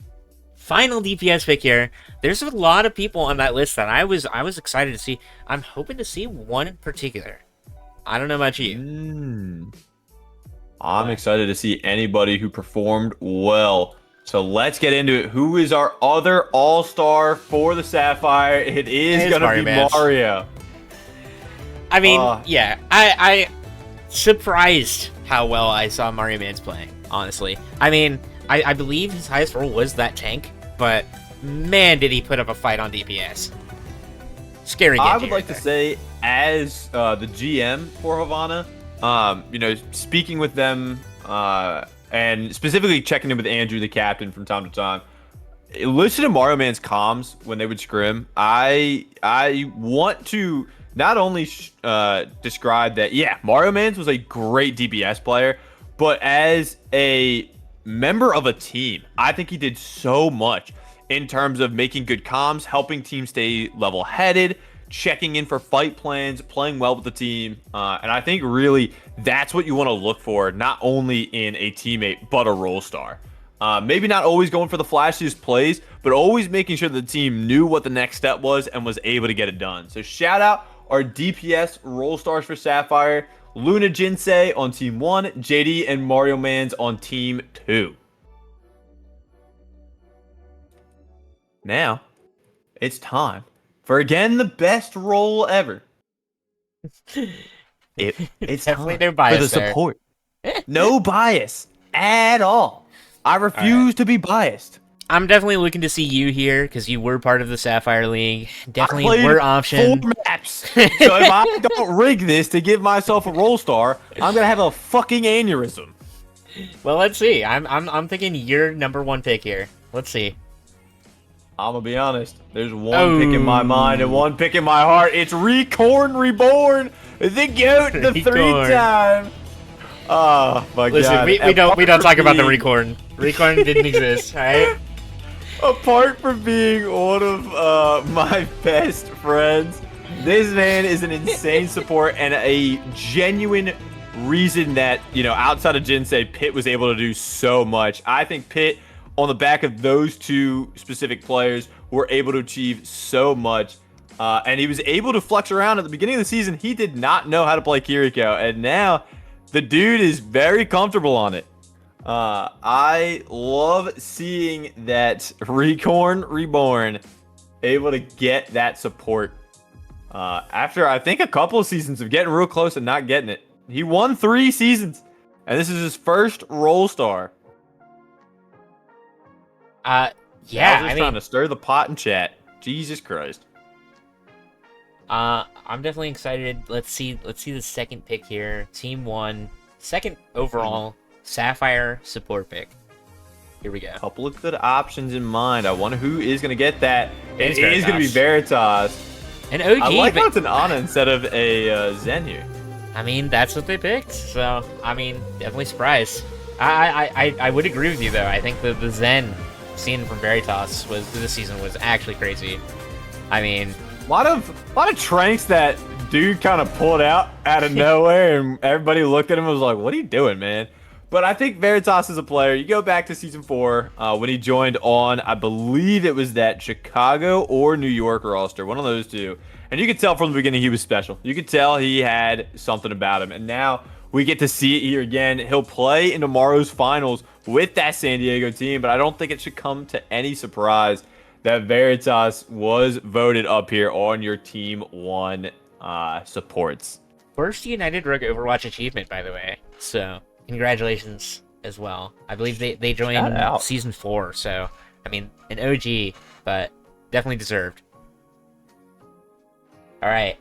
Speaker 2: DPS pick here. There's a lot of people on that list that I was excited to see. I'm hoping to see one in particular. I don't know about you.
Speaker 1: I'm excited to see anybody who performed well. So let's get into it. Who is our other all-star for the Sapphire? It is going to be Mario.
Speaker 2: I mean, yeah. I surprised how well I saw Mario Man's playing, honestly. I mean, I believe his highest role was that tank, but man, did he put up a fight on DPS. Scary game.
Speaker 1: I would like to say, as the GM for Havana, speaking with them, and specifically checking in with Andrew, the captain, from time to time. Listen to Mario Man's comms when they would scrim. I want to not only describe that, yeah, Mario Man's was a great DPS player, but as a member of a team, I think he did so much in terms of making good comms, helping teams stay level-headed, checking in for fight plans, playing well with the team. And I think really that's what you want to look for, not only in a teammate, but a role star. Maybe not always going for the flashiest plays, but always making sure the team knew what the next step was and was able to get it done. So shout out our DPS role stars for Sapphire, Luna Jinsei on Team 1, JD and Mario Mans on Team 2. Now, it's time for, again, the best role ever. It's
Speaker 2: definitely no bias
Speaker 1: for the support. No bias at all. I refuse to be biased.
Speaker 2: I'm definitely looking to see you here because you were part of the Sapphire League. Definitely were option.
Speaker 1: 4 maps. So if I don't rig this to give myself a role star, I'm gonna have a fucking aneurysm.
Speaker 2: Well, let's see. I'm thinking you're number 1 pick here. Let's see.
Speaker 1: I'm gonna be honest. There's one pick in my mind and one pick in my heart. It's Recorn Reborn, the GOAT, the 3-time. Oh my god!
Speaker 2: Listen, we don't talk about the Recorn. Recorn didn't exist, alright?
Speaker 1: Apart from being one of my best friends, this man is an insane support and a genuine reason that, outside of Jinsei, Pitt was able to do so much. I think Pitt, on the back of those 2 specific players, were able to achieve so much. And he was able to flex around at the beginning of the season. He did not know how to play Kiriko, and now the dude is very comfortable on it. I love seeing that Recorn Reborn able to get that support After I think a couple of seasons of getting real close and not getting it. He won 3 seasons, and this is his first Roll Star.
Speaker 2: Yeah,
Speaker 1: I was just trying to stir the pot in chat. Jesus Christ.
Speaker 2: I'm definitely excited. Let's see the second pick here. Team 1, second overall Sapphire support pick. Here we go.
Speaker 1: A couple of good options in mind. I wonder who is going to get that. It
Speaker 2: Veritas.
Speaker 1: is going to be Veritas.
Speaker 2: An OG.
Speaker 1: I like how it's an Ana instead of a Zen here.
Speaker 2: I mean, that's what they picked. So, I mean, definitely surprised. I would agree with you, though. I think the Zen seen from Veritas this season was actually crazy. I mean,
Speaker 1: a lot of tranks that dude kind of pulled out of nowhere, and everybody looked at him and was like, "What are you doing, man?" But I think Veritas is a player. You go back to season 4 when he joined on, I believe it was that Chicago or New York roster, one of those two. And you could tell from the beginning he was special. You could tell he had something about him. And now we get to see it here again. He'll play in tomorrow's finals with that San Diego team, but I don't think it should come to any surprise that Veritas was voted up here on your Team 1 supports.
Speaker 2: First United Rogue Overwatch achievement, by the way. So, congratulations as well. I believe they joined season 4, so, I mean, an OG, but definitely deserved. Alright,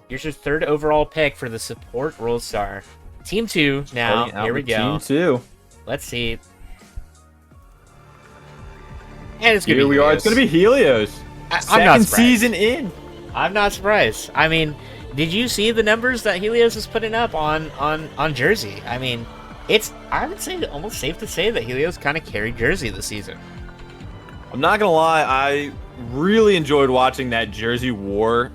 Speaker 2: here's your third overall pick for the support Roll Star. Team 2 now, here we go.
Speaker 1: Team 2.
Speaker 2: Let's see. And it's gonna
Speaker 1: Here
Speaker 2: be
Speaker 1: we
Speaker 2: Helios.
Speaker 1: are. It's gonna be Helios.
Speaker 2: I'm not surprised.
Speaker 1: Season in.
Speaker 2: I'm not surprised. I mean, did you see the numbers that Helios is putting up on Jersey? I mean, I would say almost safe to say that Helios kind of carried Jersey this season.
Speaker 1: I'm not gonna lie, I really enjoyed watching that Jersey War,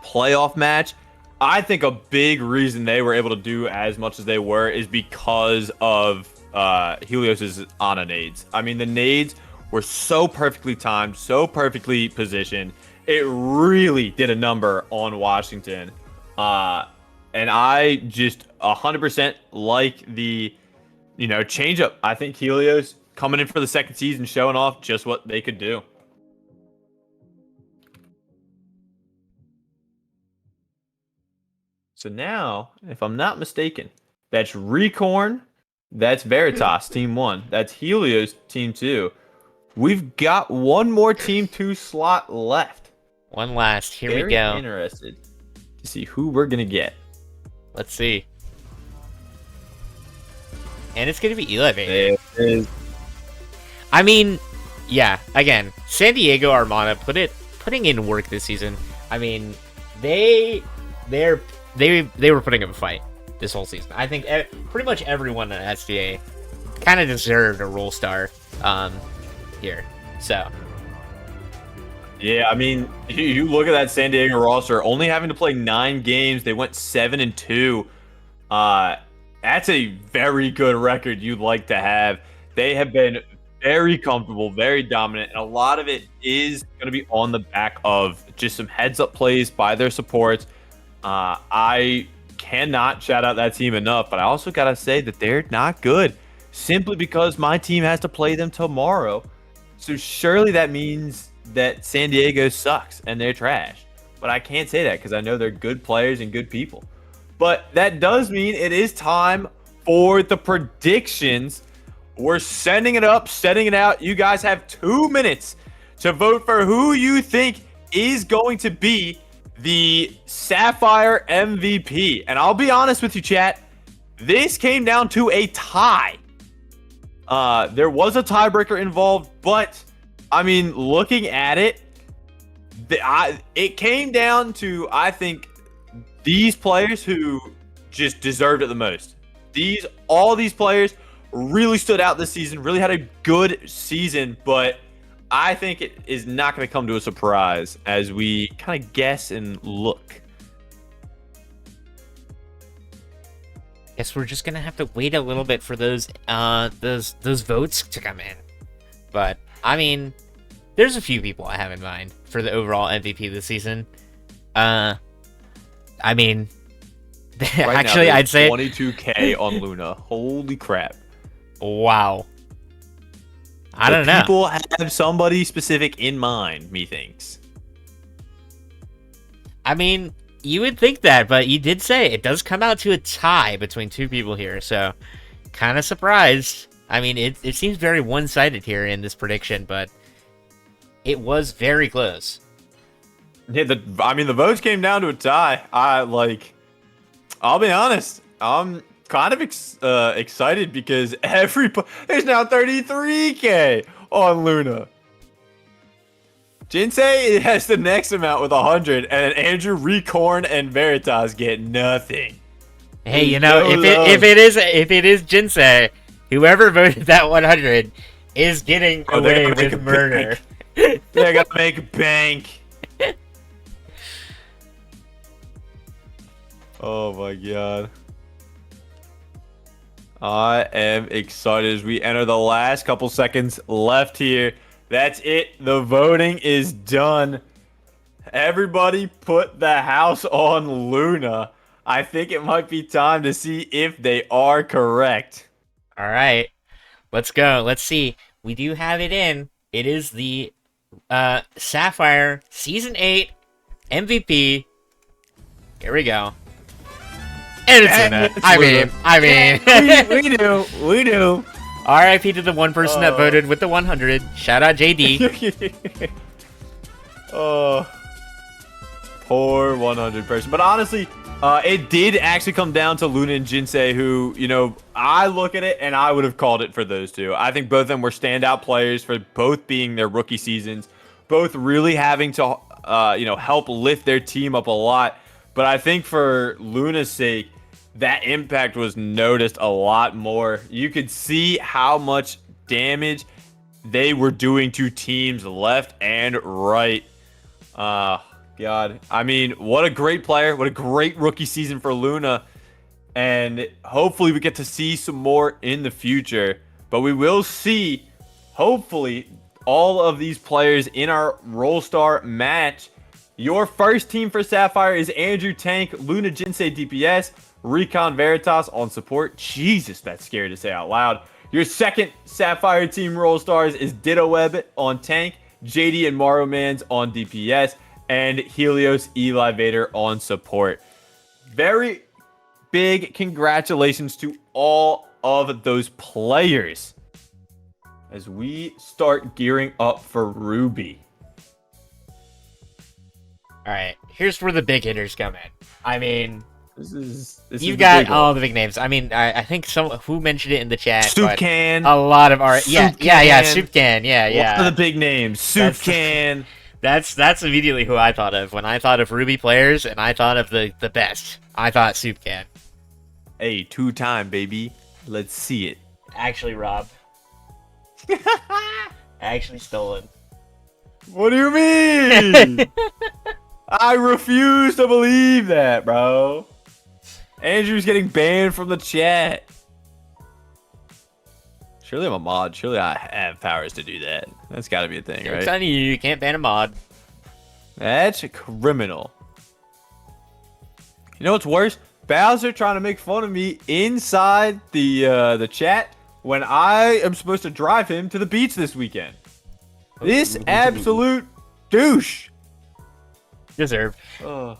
Speaker 1: playoff match. I think a big reason they were able to do as much as they were is because of Helios's Ana nades. I mean, the nades were so perfectly timed, so perfectly positioned. It really did a number on Washington. And I just 100% like the, change up. I think Helios coming in for the second season, showing off just what they could do. So now, if I'm not mistaken, that's Recorn, that's Veritas, Team 1. That's Helios, Team 2. We've got one more Team 2 slot left.
Speaker 2: One last. Here we go.
Speaker 1: Very interested to see who we're going to get.
Speaker 2: Let's see. And it's going to be elevated.
Speaker 1: It is.
Speaker 2: I mean, yeah, again, San Diego Armada putting in work this season. I mean, they were putting up a fight this whole season. I think pretty much everyone at SDA kind of deserved a Roll Star here. So,
Speaker 1: yeah, I mean, you look at that San Diego roster, only having to play 9 games. They went 7-2. That's a very good record you'd like to have. They have been very comfortable, very dominant, and a lot of it is going to be on the back of just some heads-up plays by their supports. I cannot shout out that team enough, but I also got to say that they're not good simply because my team has to play them tomorrow. So surely that means that San Diego sucks and they're trash. But I can't say that because I know they're good players and good people. But that does mean it is time for the predictions. We're sending it up, setting it out. You guys have 2 minutes to vote for who you think is going to be the Sapphire MVP. And I'll be honest with you, chat. This came down to a tie. There was a tiebreaker involved, but I mean, looking at it, it came down to, I think, these players who just deserved it the most. All these players really stood out this season, really had a good season, but I think it is not going to come to a surprise as we kind of guess and look.
Speaker 2: Guess we're just gonna have to wait a little bit for those votes to come in. But I mean, there's a few people I have in mind for the overall MVP this season. I mean,
Speaker 1: Right
Speaker 2: actually,
Speaker 1: now,
Speaker 2: I'd say
Speaker 1: 22K on Luna. Holy crap!
Speaker 2: Wow. I don't know.
Speaker 1: People have somebody specific in mind, methinks.
Speaker 2: I mean, you would think that, but you did say it does come out to a tie between two people here, so kind of surprised. I mean, it seems very one-sided here in this prediction, but it was very close.
Speaker 1: Yeah, I mean, the votes came down to a tie. I'll be honest. I'm kind of excited because there's now 33K on Luna. Jinsei has the next amount with 100, and Andrew, Recorn, and Veritas get nothing.
Speaker 2: Hey, you know, if it is Jinsei, whoever voted that 100 is getting away with murder.
Speaker 1: They gotta make bank. Oh my god. I am excited as we enter the last couple seconds left here. That's it. The voting is done. Everybody put the house on Luna. I think it might be time to see if they are correct.
Speaker 2: All right. Let's go. Let's see. We do have it in. It is the Sapphire Season 8 MVP. Here we go. And it's in it. I mean.
Speaker 1: We knew.
Speaker 2: RIP to the one person that voted with the 100. Shout out JD.
Speaker 1: Oh, poor 100 person. But honestly, it did actually come down to Luna and Jinsei, who, you know, I look at it and I would have called it for those two. I think both of them were standout players for both being their rookie seasons, both really having to, help lift their team up a lot. But I think for Luna's sake, that impact was noticed a lot more. You could see how much damage they were doing to teams left and right. God. I mean, what a great player. What a great rookie season for Luna. And hopefully we get to see some more in the future. But we will see, hopefully, all of these players in our Roll Star match. Your first team for Sapphire is Andrew Tank, Luna Jinsei DPS, Recon Veritas on support. Jesus, that's scary to say out loud. Your second Sapphire team Roll Stars is Ditto Web on Tank, JD and Mario Mans on DPS, and Helios Eli Vader on support. Very big congratulations to all of those players as we start gearing up for Ruby.
Speaker 2: All right, here's where the big hitters come in. I mean,
Speaker 1: you've
Speaker 2: got all the big names. I mean, I think who mentioned it in the chat.
Speaker 1: Soupcan.
Speaker 2: A lot of our Soupcan. Yeah.
Speaker 1: One of the big names. Soupcan.
Speaker 2: That's immediately who I thought of when I thought of Ruby players, and I thought of the best. I thought Soupcan.
Speaker 1: Hey, 2-time baby. Let's see it.
Speaker 2: Actually, Rob. Actually stolen.
Speaker 1: What do you mean? I refuse to believe that, bro. Andrew's getting banned from the chat. Surely I'm a mod. Surely I have powers to do that. That's got to be a thing, right?
Speaker 2: I'm telling you, you can't ban a mod.
Speaker 1: That's criminal. You know what's worse? Bowser trying to make fun of me inside the chat when I am supposed to drive him to the beach this weekend. This absolute douche.
Speaker 2: Deserved.
Speaker 1: Shout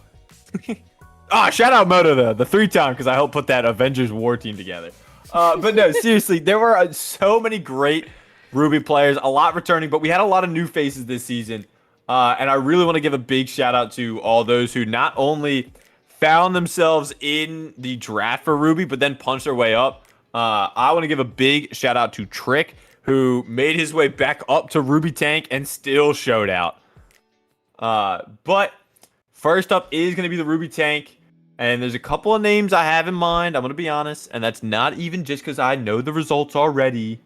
Speaker 1: out Moto, the 3-time, because I helped put that Avengers War team together. But no, seriously, there were so many great Ruby players, a lot returning, but we had a lot of new faces this season. And I really want to give a big shout out to all those who not only found themselves in the draft for Ruby, but then punched their way up. I want to give a big shout out to Trick, who made his way back up to Ruby Tank and still showed out. But first up is going to be the Ruby Tank. And there's a couple of names I have in mind, I'm going to be honest. And that's not even just because I know the results already.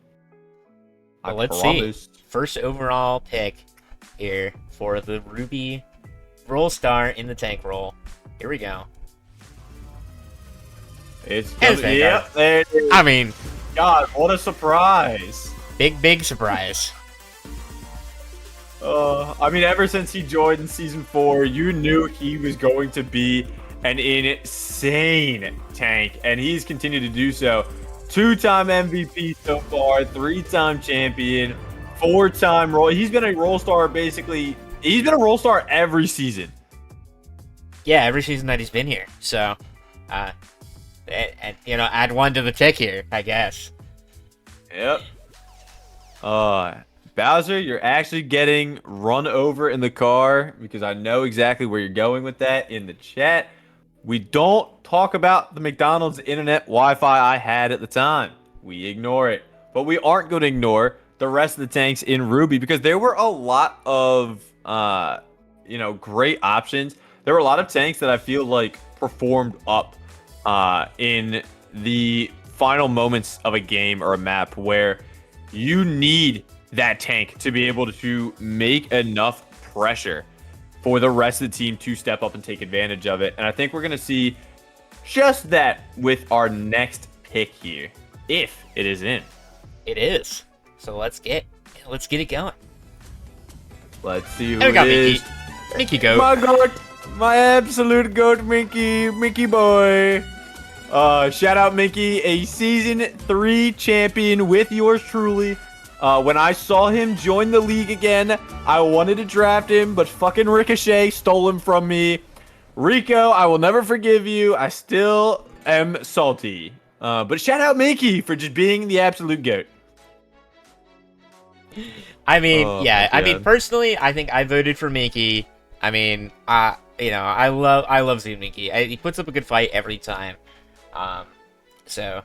Speaker 2: Well, let's see. First overall pick here for the Ruby Roll Star in the tank roll. Here we go.
Speaker 1: It's yep, there it is.
Speaker 2: I mean,
Speaker 1: God, what a surprise.
Speaker 2: Big surprise.
Speaker 1: I mean, ever since he joined in Season 4, you knew he was going to be an insane tank, and he's continued to do so. 2-time MVP so far, 3-time champion, 4-time roll. He's been a Roll Star basically. He's been a Roll Star every season.
Speaker 2: Yeah, every season that he's been here. So, and add one to the tick here, I guess.
Speaker 1: Yep. Bowser, you're actually getting run over in the car because I know exactly where you're going with that in the chat. We don't talk about the McDonald's internet Wi-Fi I had at the time. We ignore it. But we aren't going to ignore the rest of the tanks in Ruby because there were a lot of, great options. There were a lot of tanks that I feel like performed up in the final moments of a game or a map where you need that tank to be able to make enough pressure for the rest of the team to step up and take advantage of it. And I think we're going to see just that with our next pick here, if it is in.
Speaker 2: It is. So let's get it going.
Speaker 1: Let's see who
Speaker 2: And we got
Speaker 1: it is.
Speaker 2: Minky goat.
Speaker 1: My goat, my absolute goat, Minky boy. Shout out Minky, a season 3 champion with yours truly. When I saw him join the league again, I wanted to draft him, but fucking Ricochet stole him from me. Rico, I will never forgive you. I still am salty. But shout out Minky for just being the absolute goat.
Speaker 2: I mean,
Speaker 1: Oh,
Speaker 2: I mean, personally, I think I voted for Minky. I mean, I love seeing Minky. He puts up a good fight every time. So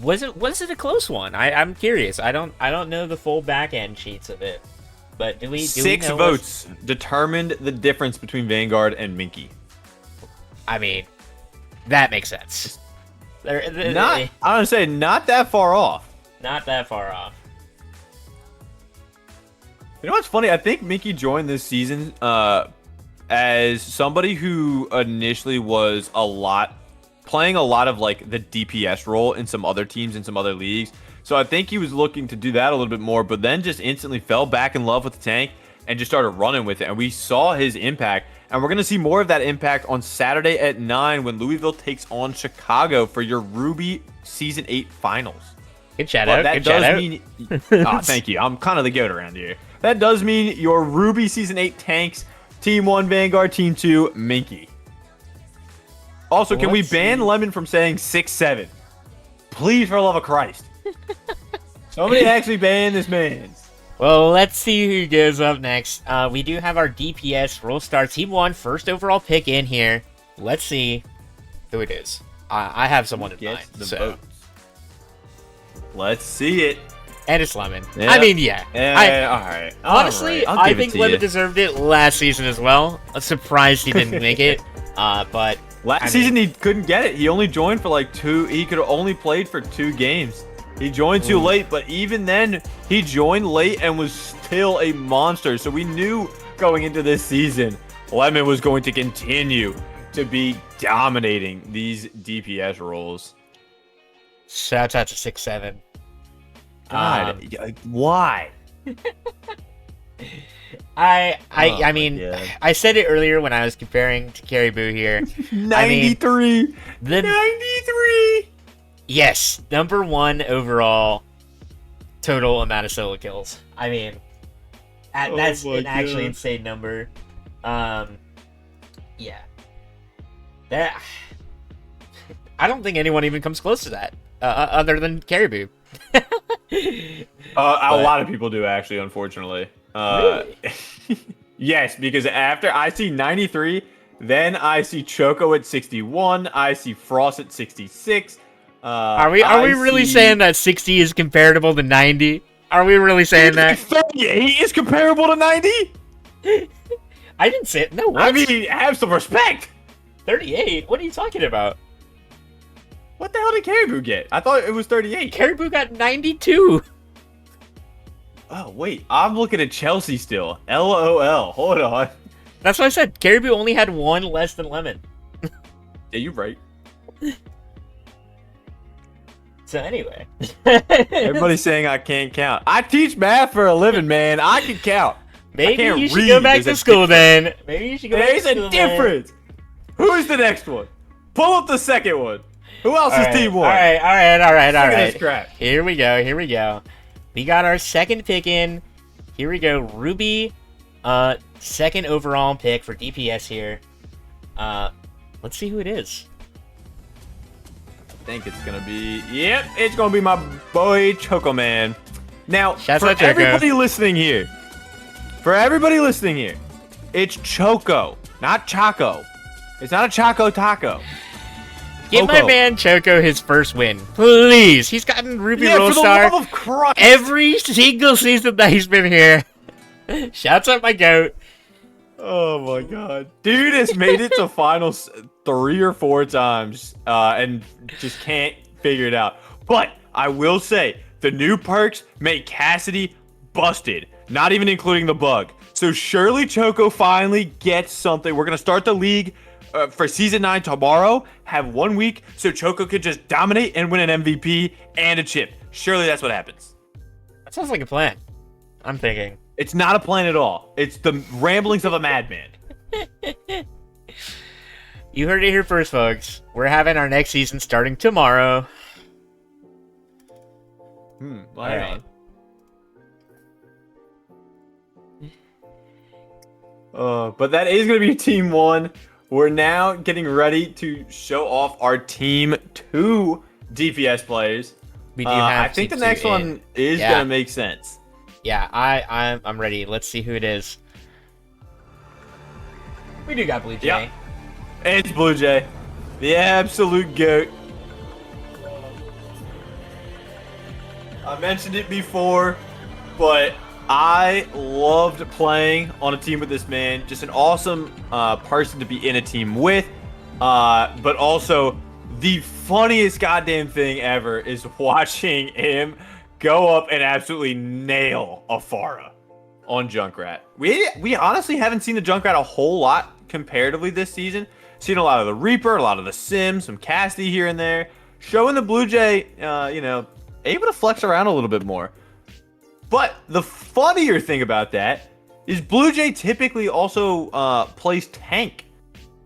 Speaker 2: was it a close one? I'm curious. I don't know the full back end sheets of it, but do we?
Speaker 1: 6
Speaker 2: know
Speaker 1: votes determined the difference between Vanguard and Minky.
Speaker 2: I mean, that makes sense.
Speaker 1: I would say not that far off.
Speaker 2: Not that far off.
Speaker 1: You know what's funny? I think Minky joined this season as somebody who initially was playing a lot of like the DPS role in some other teams in some other leagues. So I think he was looking to do that a little bit more, but then just instantly fell back in love with the tank and just started running with it. And we saw his impact, and we're going to see more of that impact on Saturday at 9 when Louisville takes on Chicago for your Ruby Season 8 finals.
Speaker 2: Good shout
Speaker 1: But
Speaker 2: out.
Speaker 1: that
Speaker 2: Good
Speaker 1: does
Speaker 2: shout out.
Speaker 1: mean thank you. I'm kind of the goat around here. That does mean your Ruby Season 8 tanks, Team 1 Vanguard, Team 2 Minky. Also, can we
Speaker 2: Let's
Speaker 1: ban
Speaker 2: see.
Speaker 1: Lemon from saying 6-7? Please, for the love of Christ. Somebody actually ban this man.
Speaker 2: Well, let's see who goes up next. We do have our DPS Roll Star Team 1 first overall pick in here. Let's see who it is. I have someone in mind.
Speaker 1: Gets the
Speaker 2: So.
Speaker 1: votes. Let's see it.
Speaker 2: And it's Lemon.
Speaker 1: Yeah.
Speaker 2: I mean, yeah.
Speaker 1: All right.
Speaker 2: Honestly,
Speaker 1: All right. I'll
Speaker 2: I
Speaker 1: give it
Speaker 2: think
Speaker 1: to
Speaker 2: Lemon
Speaker 1: you.
Speaker 2: deserved it last season as well. I'm surprised he didn't make it. But
Speaker 1: Last season he couldn't get it. He only joined for like 2. He could have only played for 2 games. He joined too late, but even then, he joined late and was still a monster. So we knew going into this season, Lemon was going to continue to be dominating these DPS roles.
Speaker 2: shout out to 6-7.
Speaker 1: God, why?
Speaker 2: I mean,
Speaker 1: God.
Speaker 2: I said it earlier when I was comparing to Caribou here.
Speaker 1: 93.
Speaker 2: The
Speaker 1: 93.
Speaker 2: yes, number 1 overall total amount of solo kills. I mean, that's
Speaker 1: my
Speaker 2: an actually
Speaker 1: God.
Speaker 2: insane number. Yeah. That I don't think anyone even comes close to that, other than Caribou.
Speaker 1: A lot of people do, actually, unfortunately.
Speaker 2: Really?
Speaker 1: Yes, because after I see 93, then I see Choco at 61, I see Frost at 66.
Speaker 2: Are we really saying that 60 is comparable to 90? Are we really saying that?
Speaker 1: 38 is comparable to 90?
Speaker 2: I didn't say it. No, what?
Speaker 1: I mean, have some respect.
Speaker 2: 38? What are you talking about?
Speaker 1: What the hell did Caribou get? I thought it was 38.
Speaker 2: Caribou got 92.
Speaker 1: Oh, wait. I'm looking at Chelsea still. LOL. Hold on.
Speaker 2: That's what I said. Caribou only had 1 less than Lemon.
Speaker 1: Yeah, you're right.
Speaker 2: So anyway.
Speaker 1: Everybody's saying I can't count. I teach math for a living, man. I can count.
Speaker 2: Maybe
Speaker 1: can't
Speaker 2: you should
Speaker 1: read.
Speaker 2: go back
Speaker 1: There's
Speaker 2: to
Speaker 1: a
Speaker 2: school then. Maybe you should go
Speaker 1: There's
Speaker 2: back to
Speaker 1: a
Speaker 2: school then.
Speaker 1: difference. Who is the next one? Pull up the second one. Who else is Team 1?
Speaker 2: All right.
Speaker 1: Look at this
Speaker 2: All
Speaker 1: crap.
Speaker 2: right. Here we go. We got our second pick in. Here we go. Ruby, second overall pick for DPS here. Let's see who it is.
Speaker 1: I think it's gonna be. Yep, it's gonna be my boy Choco Man. Now,
Speaker 2: Shouts
Speaker 1: for
Speaker 2: out, Choco.
Speaker 1: everybody listening here, it's Choco, not Choco. It's not a Choco Taco.
Speaker 2: Give my
Speaker 1: Choco.
Speaker 2: man Choco his first win, please. He's gotten Ruby
Speaker 1: Yeah,
Speaker 2: Roll
Speaker 1: for the
Speaker 2: Star
Speaker 1: love of Christ.
Speaker 2: every single season that he's been here. Shouts out my goat.
Speaker 1: Oh my god. Dude has made it to finals 3 or 4 times and just can't figure it out. But I will say, the new perks make Cassidy busted, not even including the bug. So surely Choco finally gets something. We're going to start the league for Season 9 tomorrow, have 1 week, so Choco could just dominate and win an MVP and a chip. Surely that's what happens.
Speaker 2: That sounds like a plan. I'm thinking.
Speaker 1: It's not a plan at all. It's the ramblings of a madman.
Speaker 2: You heard it here first, folks. We're having our next season starting tomorrow.
Speaker 1: Hang
Speaker 2: Alright.
Speaker 1: on. But that is going to be Team 1. We're now getting ready to show off our Team 2 DPS players.
Speaker 2: We do have
Speaker 1: I think the
Speaker 2: Team
Speaker 1: next
Speaker 2: 2 in.
Speaker 1: one is
Speaker 2: Yeah.
Speaker 1: going to make sense.
Speaker 2: Yeah, I'm ready. Let's see who it is. We do got Blue Jay.
Speaker 1: Yep. It's Blue Jay. The absolute GOAT. I mentioned it before, but I loved playing on a team with this man. Just an awesome person to be in a team with. But also, the funniest goddamn thing ever is watching him go up and absolutely nail a Pharah on Junkrat. We honestly haven't seen the Junkrat a whole lot comparatively this season. Seen a lot of the Reaper, a lot of the Sim, some Cassidy here and there. Showing the Blue Jay, able to flex around a little bit more. But the funnier thing about that is Blue Jay typically also plays tank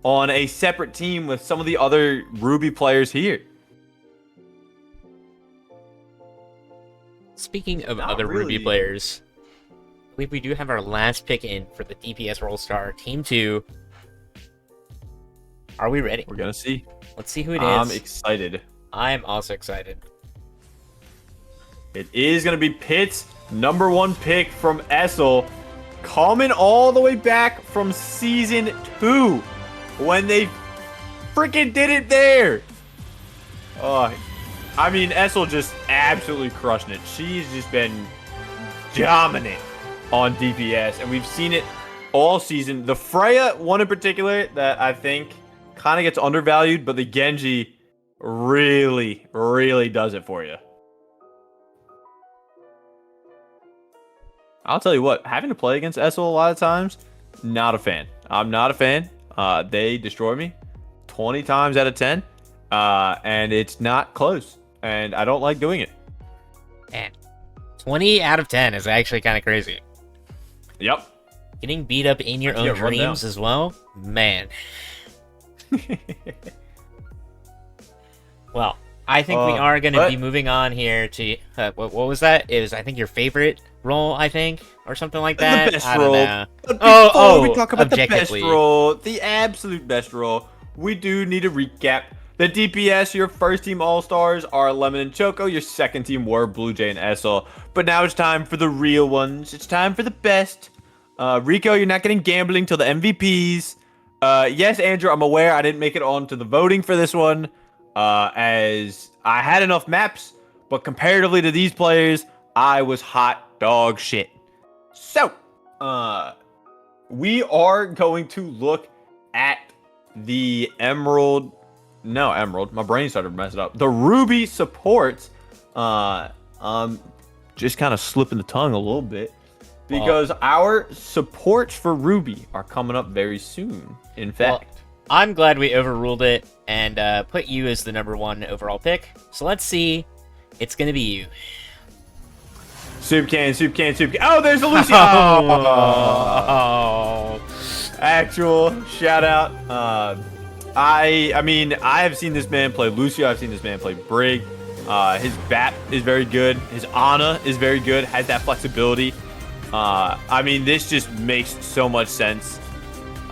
Speaker 1: on a separate team with some of the other Ruby players here.
Speaker 2: Speaking of
Speaker 1: Not
Speaker 2: other Ruby
Speaker 1: really.
Speaker 2: players, I believe we do have our last pick in for the DPS Roll Star Team 2. Are we ready?
Speaker 1: We're going to see.
Speaker 2: Let's see who it is.
Speaker 1: I'm excited.
Speaker 2: I'm also excited.
Speaker 1: It is going to be Pitt's number 1 pick from Essel, coming all the way back from Season 2 when they freaking did it there. I mean, Essel just absolutely crushing it. She's just been dominant on DPS, and we've seen it all season. The Freya one in particular that I think kind of gets undervalued, but the Genji really, really does it for you. I'll tell you what, having to play against Essel a lot of times, not a fan. I'm not a fan. They destroy me 20 times out of 10, and it's not close, and I don't like doing it.
Speaker 2: Man, 20 out of 10 is actually kind of crazy.
Speaker 1: Yep.
Speaker 2: Getting beat up in your
Speaker 1: I
Speaker 2: own
Speaker 1: get run down.
Speaker 2: dreams as well? Man. Well, I think we are going to
Speaker 1: but-
Speaker 2: be moving on here to... what was that? It was, I think, your favorite role, I think? Or something like that?
Speaker 1: The best
Speaker 2: I don't
Speaker 1: role.
Speaker 2: know.
Speaker 1: But
Speaker 2: Oh,
Speaker 1: before we talk about the best
Speaker 2: objectively.
Speaker 1: role, the absolute best role, we do need to recap. The DPS, your first team All-Stars are Lemon and Choco. Your second team were Blue Jay and Essel. But now it's time for the real ones. It's time for the best. Rico, you're not getting gambling till the MVPs. Yes, Andrew, I'm aware I didn't make it on to the voting for this one. As I had enough maps, but comparatively to these players, I was hot dog shit. So, we are going to look at the Emerald. My brain started messing up. The Ruby supports. Just kind of slipping the tongue a little bit. Because our supports for Ruby are coming up very soon, in fact.
Speaker 2: I'm glad we overruled it and put you as the number 1 overall pick. So let's see. It's going to be you.
Speaker 1: Soup can. Oh, there's a Lucy.
Speaker 2: Oh.
Speaker 1: Actual shout out. I mean, I have seen this man play Lucio. I've seen this man play Brig. His BAP is very good. His Ana is very good. Has that flexibility. I mean, this just makes so much sense.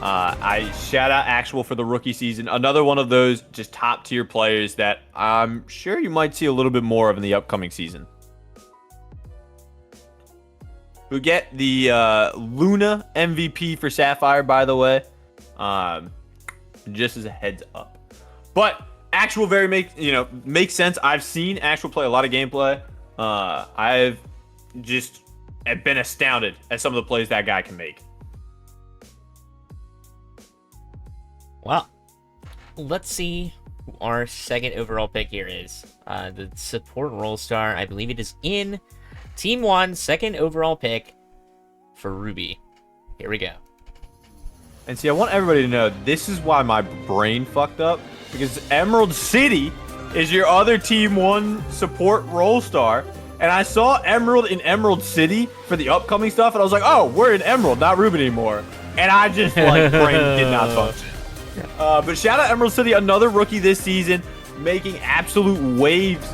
Speaker 1: I shout out Actual for the rookie season. Another one of those just top tier players that I'm sure you might see a little bit more of in the upcoming season. We get the Luna MVP for Sapphire, by the way. Um, just as a heads up. But Actual makes sense. I've seen Actual play a lot of gameplay. I've just been astounded at some of the plays that guy can make.
Speaker 2: Well, let's see who our second overall pick here is. The support role star, I believe it is in Team 1, second overall pick for Ruby. Here we go.
Speaker 1: And see, I want everybody to know this is why my brain fucked up. Because Emerald City is your other Team 1 support role star. And I saw Emerald in Emerald City for the upcoming stuff. And I was like, oh, we're in Emerald, not Ruby anymore. And I just, brain did not function. But shout out Emerald City, another rookie this season, making absolute waves.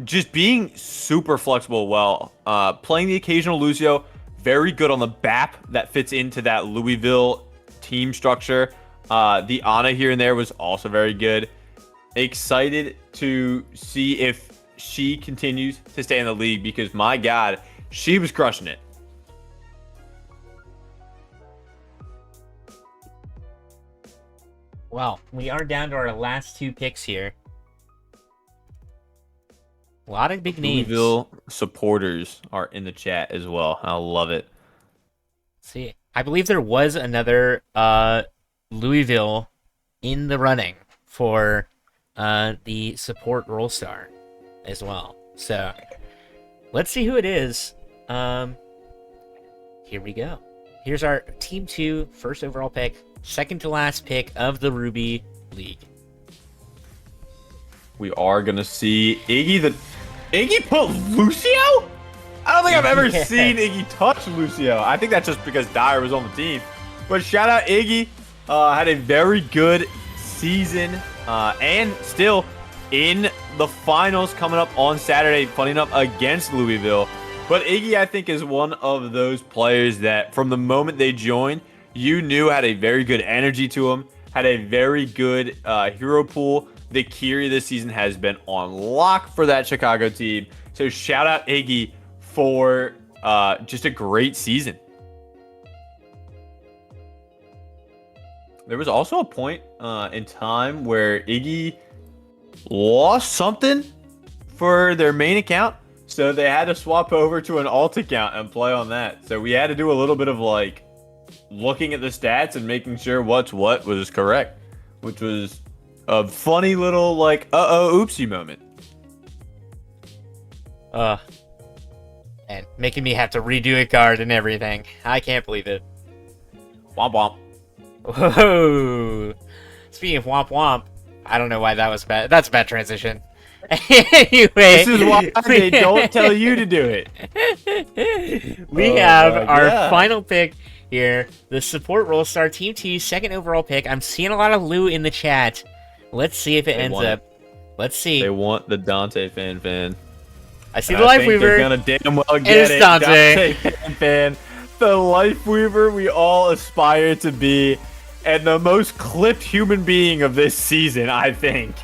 Speaker 1: Just being super flexible well. Playing the occasional Lucio. Very good on the BAP that fits into that Louisville team structure. The Ana here and there was also very good. Excited to see if she continues to stay in the league because, my God, she was crushing it.
Speaker 2: Well, we are down to our last two picks here. A lot of big names.
Speaker 1: Louisville supporters are in the chat as well. I love it.
Speaker 2: Let's see, I believe there was another Louisville in the running for the support role star as well. So let's see who it is. Here we go. Here's our Team 2 first overall pick, second to last pick of the Ruby League.
Speaker 1: We are going to see Iggy. Iggy put Lucio? I don't think I've ever seen Iggy touch Lucio. I think that's just because Dyer was on the team. But shout out Iggy. Had a very good season. And still in the finals coming up on Saturday. Funny enough, against Louisville. But Iggy, I think, is one of those players that from the moment they joined, you knew had a very good energy to him. Had a very good hero pool. The Kiri this season has been on lock for that Chicago team. So shout out Iggy for just a great season. There was also a point in time where Iggy lost something for their main account. So they had to swap over to an alt account and play on that. So we had to do a little bit of looking at the stats and making sure what was correct, which was a funny little oopsie moment.
Speaker 2: And making me have to redo a card and everything. I can't believe it.
Speaker 1: Womp womp.
Speaker 2: Whoa. Speaking of womp womp, I don't know why that was bad. That's a bad transition. Anyway,
Speaker 1: this is why they don't tell you to do it.
Speaker 2: We have our final pick here, the support role star Team 2 second overall pick. I'm seeing a lot of Lou in the chat. Let's see if it ends up. Let's see.
Speaker 1: They want the Dante fan.
Speaker 2: I see the Life Weaver.
Speaker 1: They're gonna damn well get it.
Speaker 2: Dante
Speaker 1: fan. The Life Weaver we all aspire to be, and the most clipped human being of this season, I think.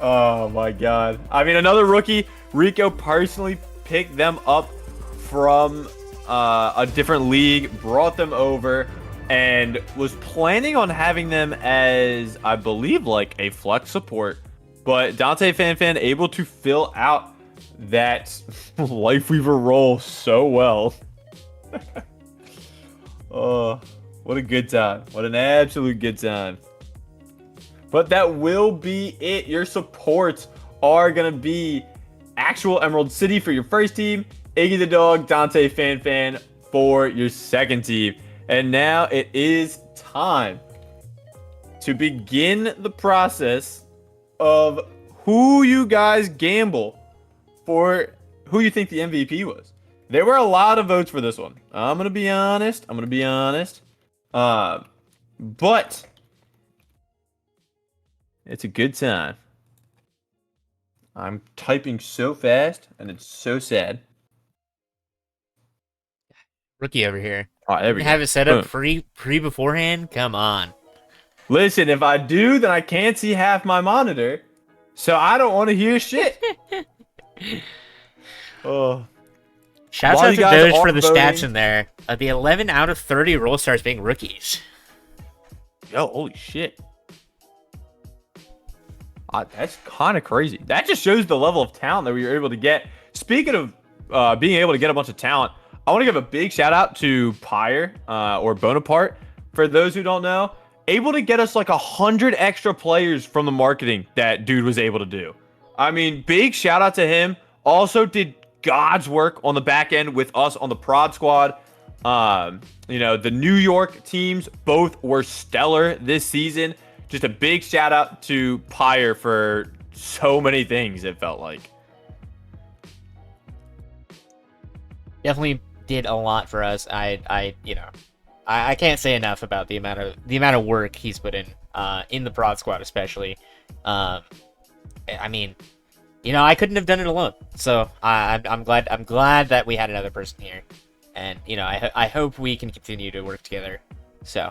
Speaker 1: Oh my God. I mean, another rookie. Rico personally picked them up from a different league, brought them over, and was planning on having them as, I believe, a flex support. But Dante fan able to fill out that Life Weaver role so well. Oh, what a good time. What an absolute good time. But that will be it. Your supports are going to be Actual Emerald City for your first team, Iggy the Dog, Dante Fan for your second team. And now it is time to begin the process of who you guys gamble for who you think the MVP was. There were a lot of votes for this one. I'm going to be honest. But it's a good time. I'm typing so fast, and it's so sad.
Speaker 2: Rookie over here.
Speaker 1: All right, there we
Speaker 2: Didn't
Speaker 1: go.
Speaker 2: have it set up
Speaker 1: Boom.
Speaker 2: pre beforehand. Come on.
Speaker 1: Listen, if I do, then I can't see half my monitor, so I don't want to hear shit. Oh,
Speaker 2: Shouts
Speaker 1: while
Speaker 2: out
Speaker 1: you
Speaker 2: to
Speaker 1: guys
Speaker 2: Doge
Speaker 1: are
Speaker 2: for the stats
Speaker 1: voting,
Speaker 2: in there. The 11 out of 30 role stars being rookies.
Speaker 1: yo, holy shit. That's kind of crazy. That just shows the level of talent that we were able to get. Speaking of being able to get a bunch of talent, I want to give a big shout out to Pyre or Bonaparte. For those who don't know, able to get us like 100 extra players from the marketing that dude was able to do. I mean, big shout out to him. Also did God's work on the back end with us on the prod squad. The New York teams both were stellar this season. Just a big shout out to Pyre for so many things, it felt like.
Speaker 2: Definitely did a lot for us. I can't say enough about the amount of work he's put in the prod squad, especially. I mean, I couldn't have done it alone. So I'm glad that we had another person here, and I hope we can continue to work together. So.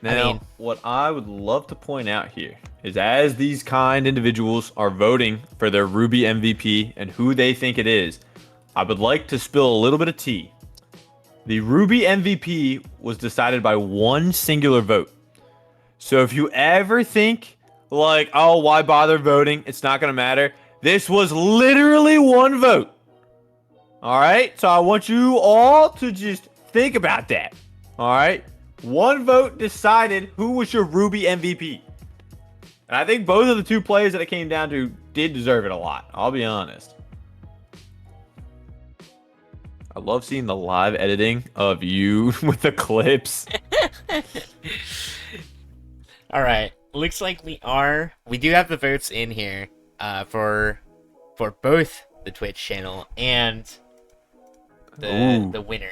Speaker 1: Now, what I would love to point out here is as these kind individuals are voting for their Ruby MVP and who they think it is, I would like to spill a little bit of tea. The Ruby MVP was decided by one singular vote. So if you ever think like, oh, why bother voting? It's not going to matter. This was literally one vote. All right? So I want you all to just think about that. All right? One vote decided who was your Ruby MVP. And I think both of the two players that it came down to did deserve it a lot. I'll be honest. I love seeing the live editing of you with the clips.
Speaker 2: All right. Looks like we do have the votes in here for both the Twitch channel and the winner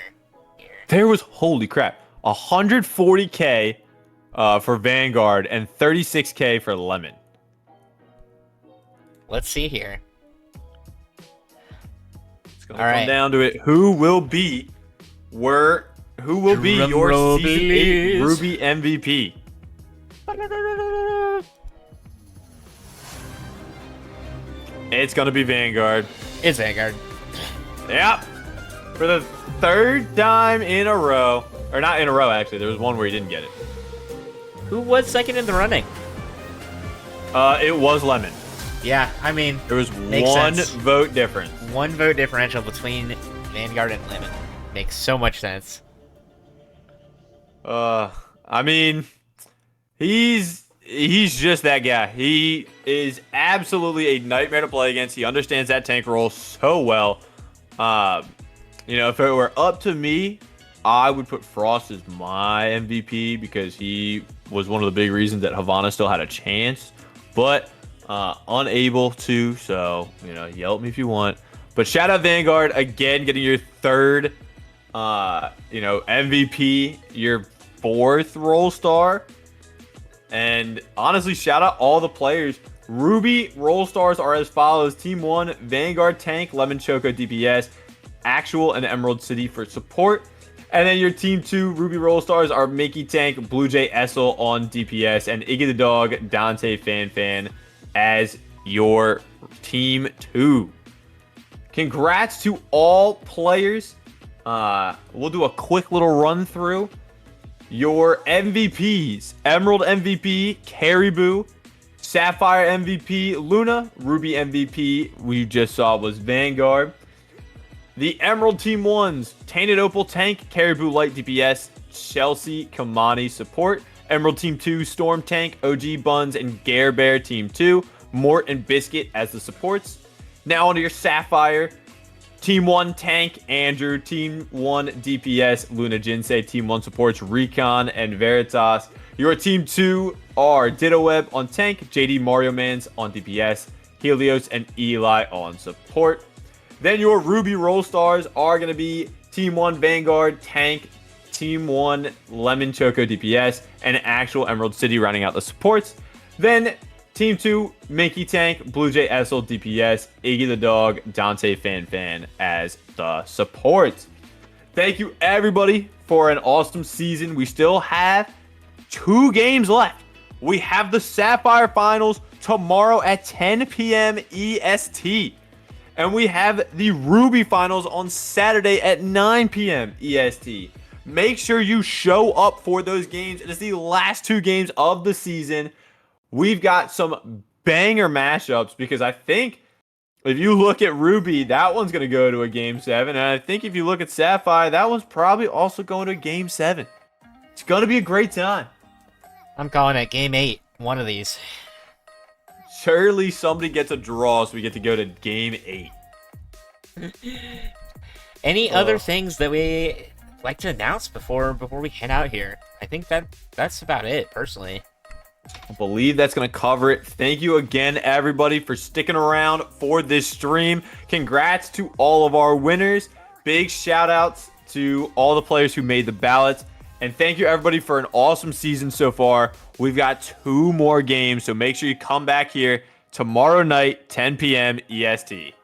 Speaker 2: here.
Speaker 1: There was, holy crap, 140K for Vanguard and 36K for Lemon.
Speaker 2: Let's see here.
Speaker 1: It's gonna come down to it. Who will be your
Speaker 2: roll,
Speaker 1: Season 8
Speaker 2: please.
Speaker 1: Ruby MVP? It's gonna be Vanguard.
Speaker 2: It's Vanguard.
Speaker 1: Yep. For the third time in a row. Or not in a row, actually. There was one where he didn't get it.
Speaker 2: Who was second in the running?
Speaker 1: It was Lemon.
Speaker 2: Yeah, I mean,
Speaker 1: There was
Speaker 2: makes
Speaker 1: one
Speaker 2: sense.
Speaker 1: vote difference.
Speaker 2: One vote differential between Vanguard and Lemon. Makes so much sense.
Speaker 1: I mean, he's just that guy. He is absolutely a nightmare to play against. He understands that tank role so well. If it were up to me, I would put Frost as my MVP because he was one of the big reasons that Havana still had a chance, but unable to. So, yell at me if you want. But shout out Vanguard again, getting your third, MVP, your fourth role star. And honestly, shout out all the players. Ruby role stars are as follows: Team 1, Vanguard Tank, Lemon Choco DPS, Actual and Emerald City for support. And then your Team 2 Ruby role stars are Mickey Tank, Blue Jay Essel on DPS, and Iggy the Dog, Dante Fan as your Team 2. Congrats to all players. We'll do a quick little run through. Your MVPs: Emerald MVP, Caribou; Sapphire MVP, Luna; Ruby MVP, we just saw was Vanguard. The Emerald Team 1s: Tainted Opal Tank, Caribou Light DPS, Chelsea Kamani support. Emerald Team 2, Storm Tank, OG Buns, and Gare Bear Team 2, Mort and Biscuit as the supports. Now onto your Sapphire. Team 1 Tank, Andrew. Team 1 DPS, Luna Jinsei. Team 1 supports, Recon and Veritas. Your Team 2 are Ditto Web on Tank, JD Mario Mans on DPS, Helios and Eli on support. Then your Ruby role stars are going to be Team 1 Vanguard, Tank, Team 1 Lemon Choco DPS, and Actual Emerald City rounding out the supports. Then Team 2 Mickey Tank, Blue Jay Essel DPS, Iggy the Dog, Dante Fan as the supports. Thank you, everybody, for an awesome season. We still have 2 games left. We have the Sapphire Finals tomorrow at 10 p.m. EST. And we have the Ruby Finals on Saturday at 9 p.m. EST. Make sure you show up for those games. It is the last 2 games of the season. We've got some banger mashups because I think if you look at Ruby, that one's going to go to a Game 7. And I think if you look at Sapphire, that one's probably also going to a Game 7. It's going to be a great time.
Speaker 2: I'm calling it Game 8. One of these.
Speaker 1: Surely somebody gets a draw so we get to go to Game 8.
Speaker 2: Any other things that we like to announce before we head out here? I think that's about it, personally.
Speaker 1: I believe that's going to cover it. Thank you again, everybody, for sticking around for this stream. Congrats to all of our winners. Big shout outs to all the players who made the ballots. And thank you, everybody, for an awesome season so far. We've got 2 more games, so make sure you come back here tomorrow night, 10 p.m. EST.